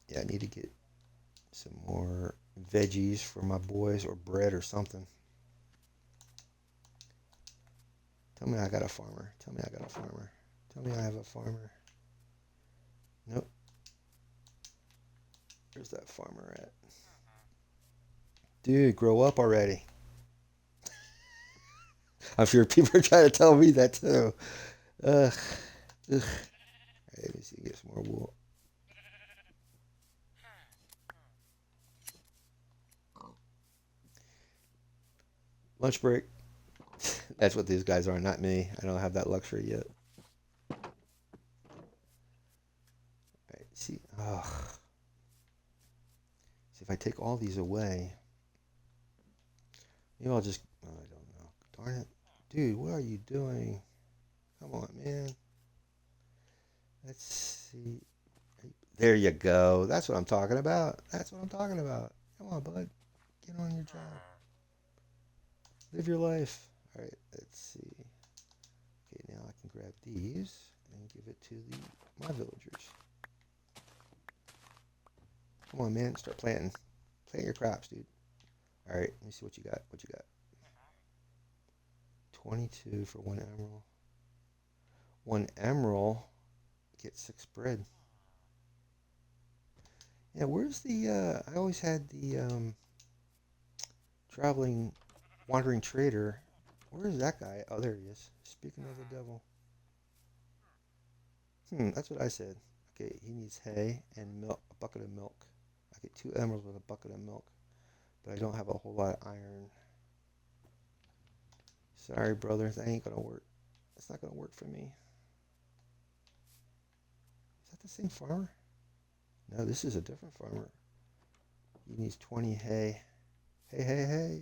Yeah, I need to get some more veggies for my boys, or bread or something. Tell me I got a farmer. Tell me I got a farmer. Tell me I have a farmer. Nope. Where's that farmer at? Dude, grow up already. I'm sure people are trying to tell me that too. Ugh. Ugh. Right, let me see, get some more wool. Lunch break. That's what these guys are, not me. I don't have that luxury yet. Right, see, ugh. See if I take all these away, maybe I'll just. Oh, I don't know. Darn it, dude! What are you doing? Come on, man. Let's see. There you go. That's what I'm talking about. That's what I'm talking about. Come on, bud. Get on your job. Live your life. All right. Let's see. Okay, now I can grab these and give it to my villagers. Come on, man. Start planting. Plant your crops, dude. All right. Let me see what you got. What you got? 22 for 1 emerald. 1 emerald. Get 6 bread. Yeah, where's the, I always had the, traveling, wandering trader. Where is that guy? Oh, there he is. Speaking of the devil. That's what I said. Okay, he needs hay and milk, a bucket of milk. I get 2 emeralds with a bucket of milk, but I don't have a whole lot of iron. Sorry, brother, that ain't gonna work. It's not gonna work for me. Is that the same farmer? No, this is a different farmer. He needs 20 hay. Hey, hey, hey.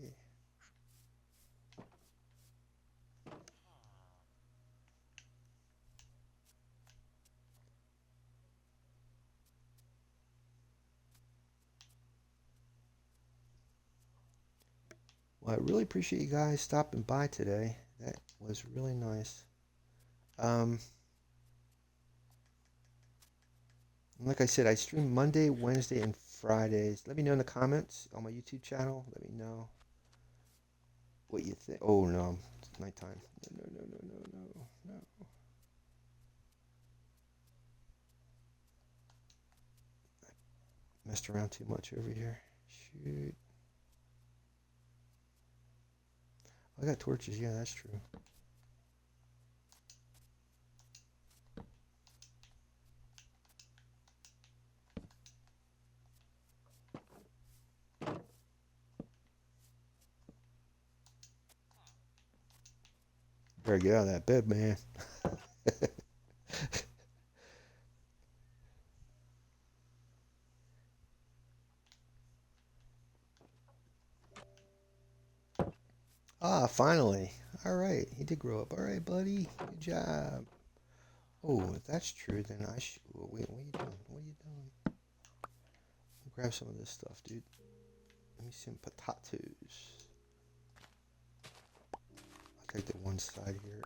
Well, I really appreciate you guys stopping by today. That was really nice. Like I said, I stream Monday, Wednesday, and Fridays. Let me know in the comments on my YouTube channel. Let me know what you think. Oh no, it's nighttime. No, no, no, no, no, no, no. I messed around too much over here. Shoot. I got torches. Yeah, that's true. Better get out of that bed, man. Ah, finally. All right, he did grow up. All right, buddy. Good job. Oh, if that's true, then I should. Wait, what are you doing? What are you doing? Grab some of this stuff, dude. Let me see some potatoes. I'll take the one side here.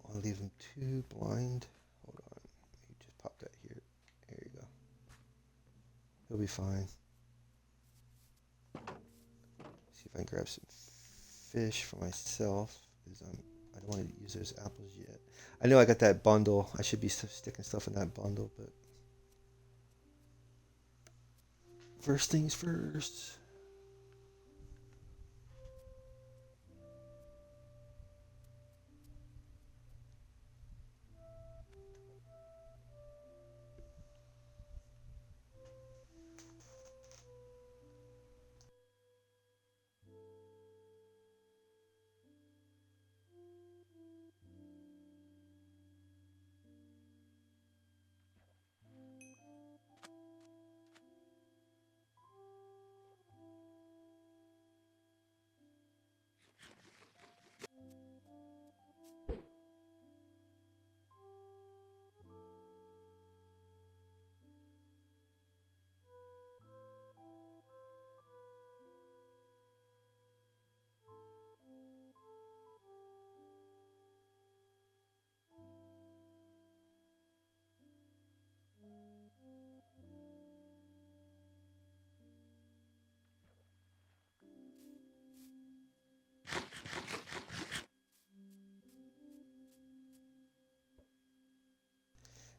I'll leave them too blind. Hold on. You just pop that here. There you go. He'll be fine. See if I can grab some fish for myself. Because I don't want to use those apples yet. I know I got that bundle. I should be sticking stuff in that bundle, but first things first.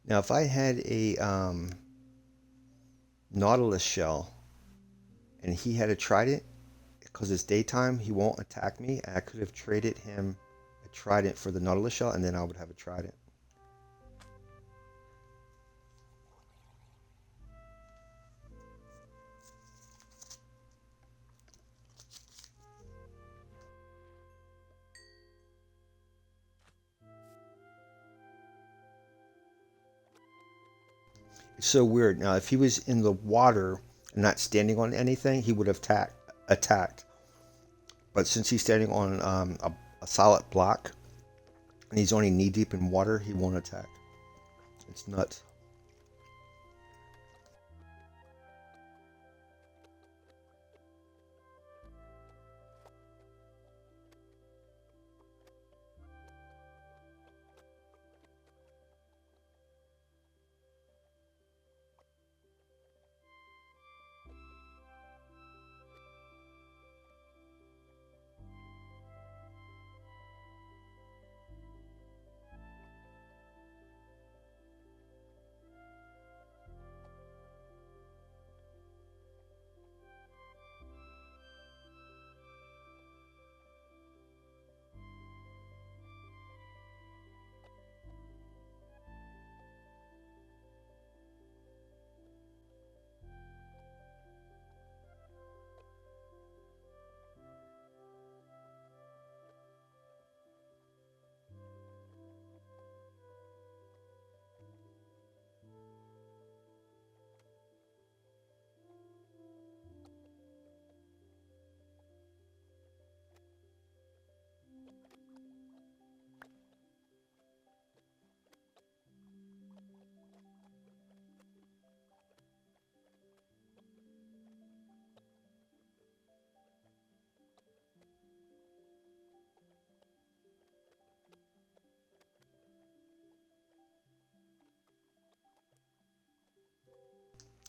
Now, if I had a nautilus shell, and he had a trident. Because it's daytime, he won't attack me. And I could have traded him a trident for the nautilus shell, and then I would have a trident. It's so weird. Now, if he was in the water and not standing on anything, he would have attacked. But since he's standing on a solid block and he's only knee deep in water, he won't attack. It's nuts.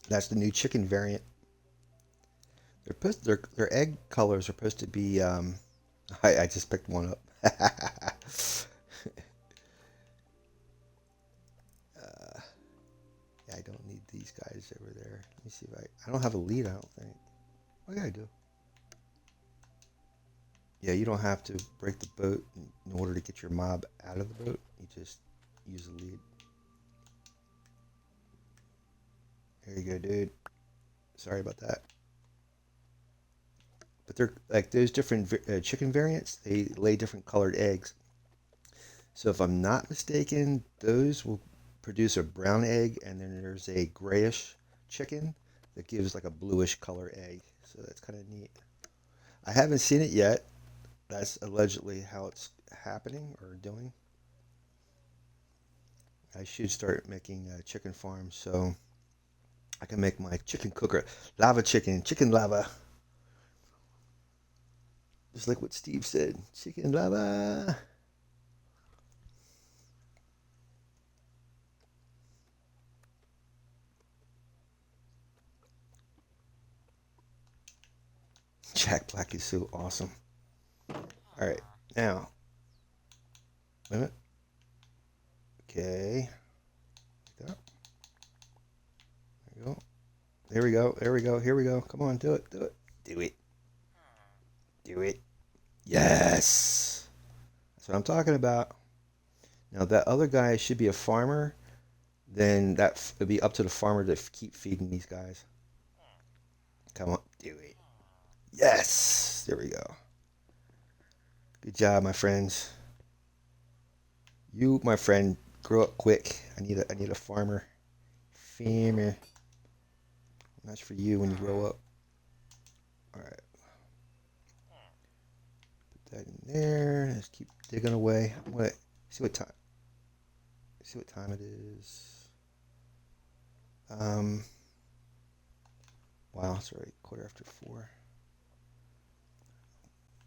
That's the new chicken variant. Their egg colors are supposed to be. I just picked one up. Yeah, I don't need these guys over there. Let me see if I don't have a lead. I don't think. Oh yeah, I do. Yeah, you don't have to break the boat in order to get your mob out of the boat. You just use a lead. There you go, dude. Sorry about that. But they're like those different chicken variants. They lay different colored eggs. So if I'm not mistaken, those will produce a brown egg, and then there's a grayish chicken that gives like a bluish color egg. So that's kind of neat. I haven't seen it yet. That's allegedly how it's happening or doing. I should start making chicken farms so I can make my chicken cooker, lava chicken, chicken lava. Just like what Steve said, chicken lava. Jack Black is so awesome. All right, now, wait a minute. Okay, there we go. There we go. There we go. Here we go. Come on, do it. Do it. Do it. Do it. Yes. That's what I'm talking about. Now that other guy should be a farmer. Then that would be up to the farmer to keep feeding these guys. Come on, do it. Yes. There we go. Good job, my friends. You, my friend, grow up quick. I need a farmer. Farmer. That's for you when you grow up. All right. Put that in there. Let's keep digging away. I'm gonna see what time. See what time it is. Wow, sorry, 4:15.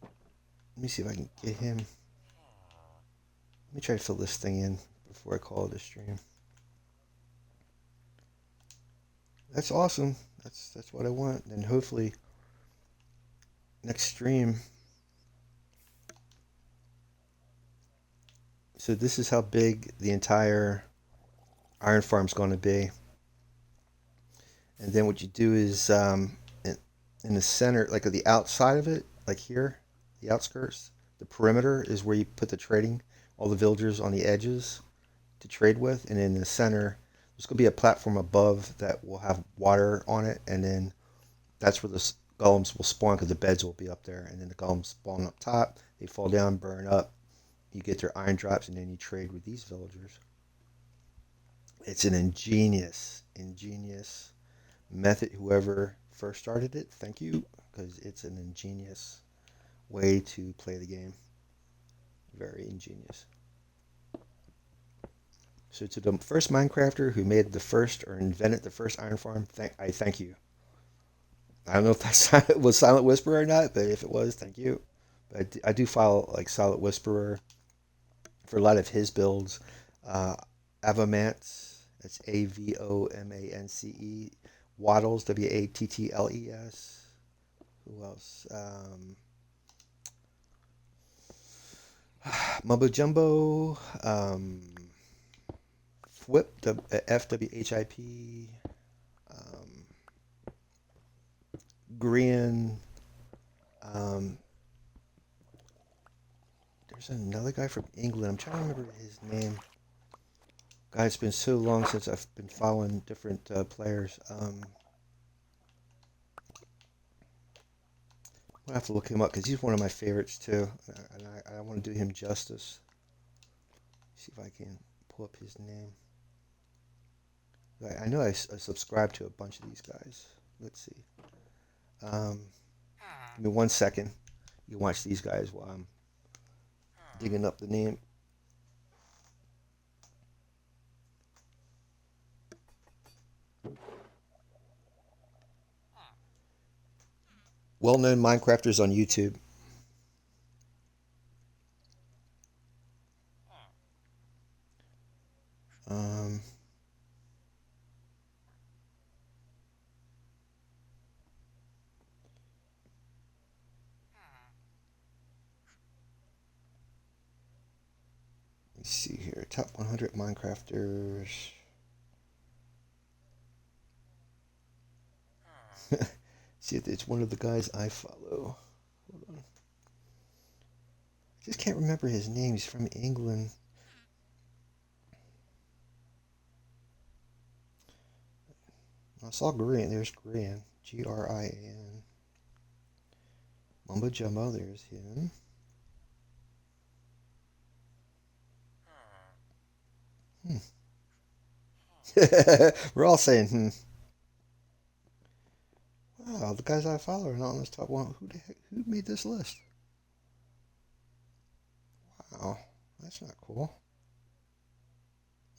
Let me see if I can get him. Let me try to fill this thing in before I call it a stream. That's awesome. That's what I want. And hopefully next stream. So this is how big the entire iron farm is going to be. And then what you do is in the center, like at the outside of it, like here, the outskirts, the perimeter is where you put the trading, all the villagers on the edges to trade with, and in the center, there's going to be a platform above that will have water on it, and then that's where the golems will spawn because the beds will be up there, and then the golems spawn up top. They fall down, burn up. You get their iron drops, and then you trade with these villagers. It's an ingenious method. Whoever first started it, thank you, because it's an ingenious way to play the game. Very ingenious. So to the first Minecrafter who made the first or invented the first iron farm, I thank you. I don't know if that was Silent Whisperer or not, but if it was, thank you. But I do follow like Silent Whisperer for a lot of his builds. Uh, Avomance, that's Avomance. Waddles, Wattles. Who else? Mumbo Jumbo, FWHIP, um, Grian. Um, there's another guy from England. I'm trying to remember his name. God, it's been so long since I've been following different players. I'll have to look him up because he's one of my favorites too, and I want to do him justice. See if I can pull up his name. I know I subscribe to a bunch of these guys. Let's see. Give me 1 second. You can watch these guys while I'm digging up the name. Well-known Minecrafters on YouTube. Um, Let's see here. Top 100 Minecrafters. See if it's one of the guys I follow. Hold on. I just can't remember his name. He's from England. I saw Grian. There's Grian. Grian. Mumbo Jumbo. There's him. We're all saying, Wow, the guys I follow are not on this top one. Who the heck? Who made this list? Wow, that's not cool.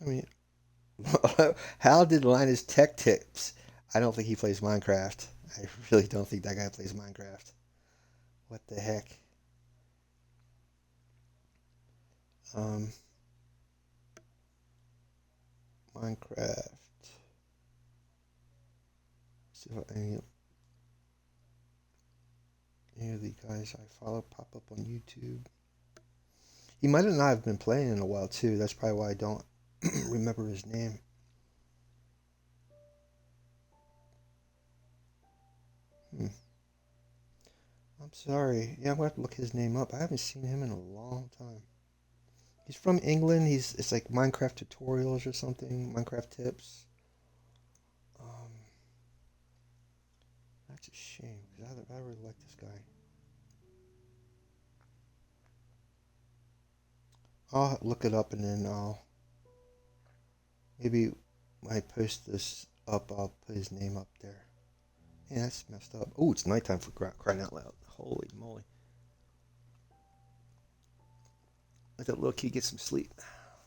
I mean, how did Linus Tech Tips? I don't think he plays Minecraft. I really don't think that guy plays Minecraft. What the heck? Um, Minecraft. See if any of the guys I follow pop up on YouTube. He might not have been playing in a while too. That's probably why I don't remember his name. I'm sorry. Yeah, I'm gonna have to look his name up. I haven't seen him in a long time. He's from England. It's like Minecraft tutorials or something. Minecraft tips. Um, that's a shame because I really like this guy. I'll look it up and then maybe when I post this up, I'll put his name up there. Yeah, that's messed up. Oh, it's nighttime for crying out loud. Holy moly. Let that little kid get some sleep.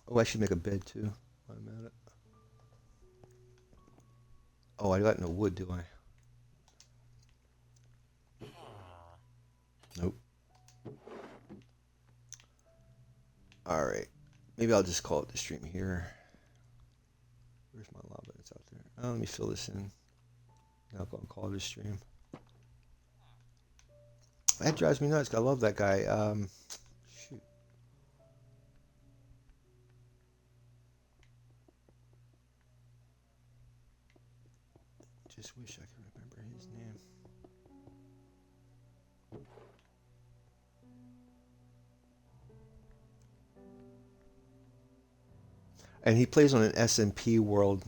Oh, I should make a bed too. While I'm at it. Oh, I got no wood, do I? Nope. Alright. Maybe I'll just call it the stream here. Where's my lava? It's out there. Oh, let me fill this in. Now go and call it a stream. That drives me nuts. I love that guy. Shoot. just wish I could remember his name. And he plays on an SMP world,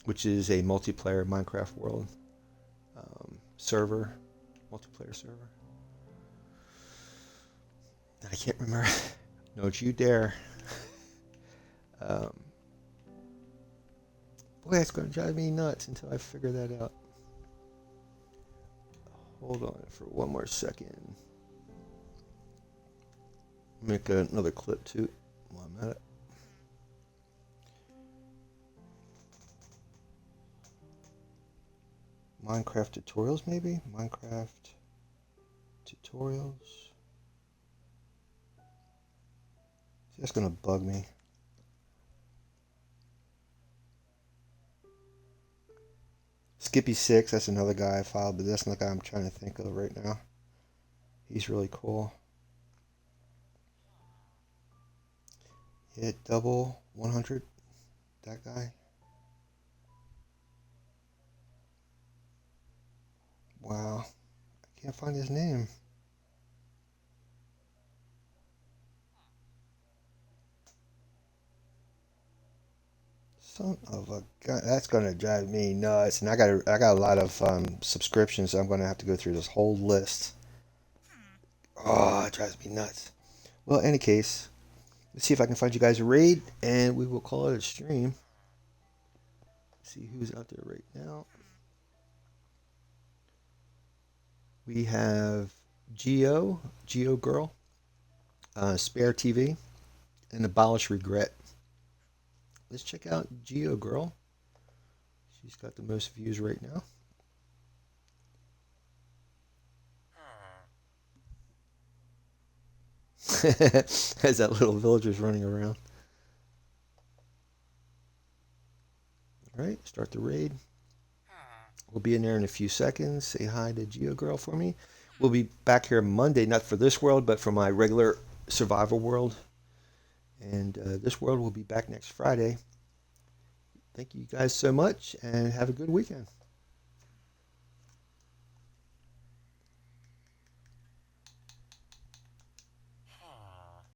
which is a multiplayer Minecraft world server, multiplayer server. I can't remember. Don't you dare. Um, boy, that's going to drive me nuts until I figure that out. Hold on for one more second. Make another clip too while I'm at it. Minecraft tutorials, maybe? Minecraft tutorials. See, that's gonna bug me. Skippy6, that's another guy I filed, but that's not the guy I'm trying to think of right now. He's really cool. Yeah, double 100, that guy. Wow, I can't find his name. Son of a gun, that's gonna drive me nuts. And I got a lot of subscriptions, so I'm gonna have to go through this whole list. Oh, it drives me nuts. Well, in any case, let's see if I can find you guys a raid, and we will call it a stream. See who's out there right now. We have Geo Girl, Spare TV, and Abolish Regret. Let's check out Geo Girl. She's got the most views right now. As that little villager's running around. All right, start the raid. We'll be in there in a few seconds. Say hi to Geo Girl for me. We'll be back here Monday, not for this world, but for my regular survival world. And this world will be back next Friday. Thank you guys so much, and have a good weekend.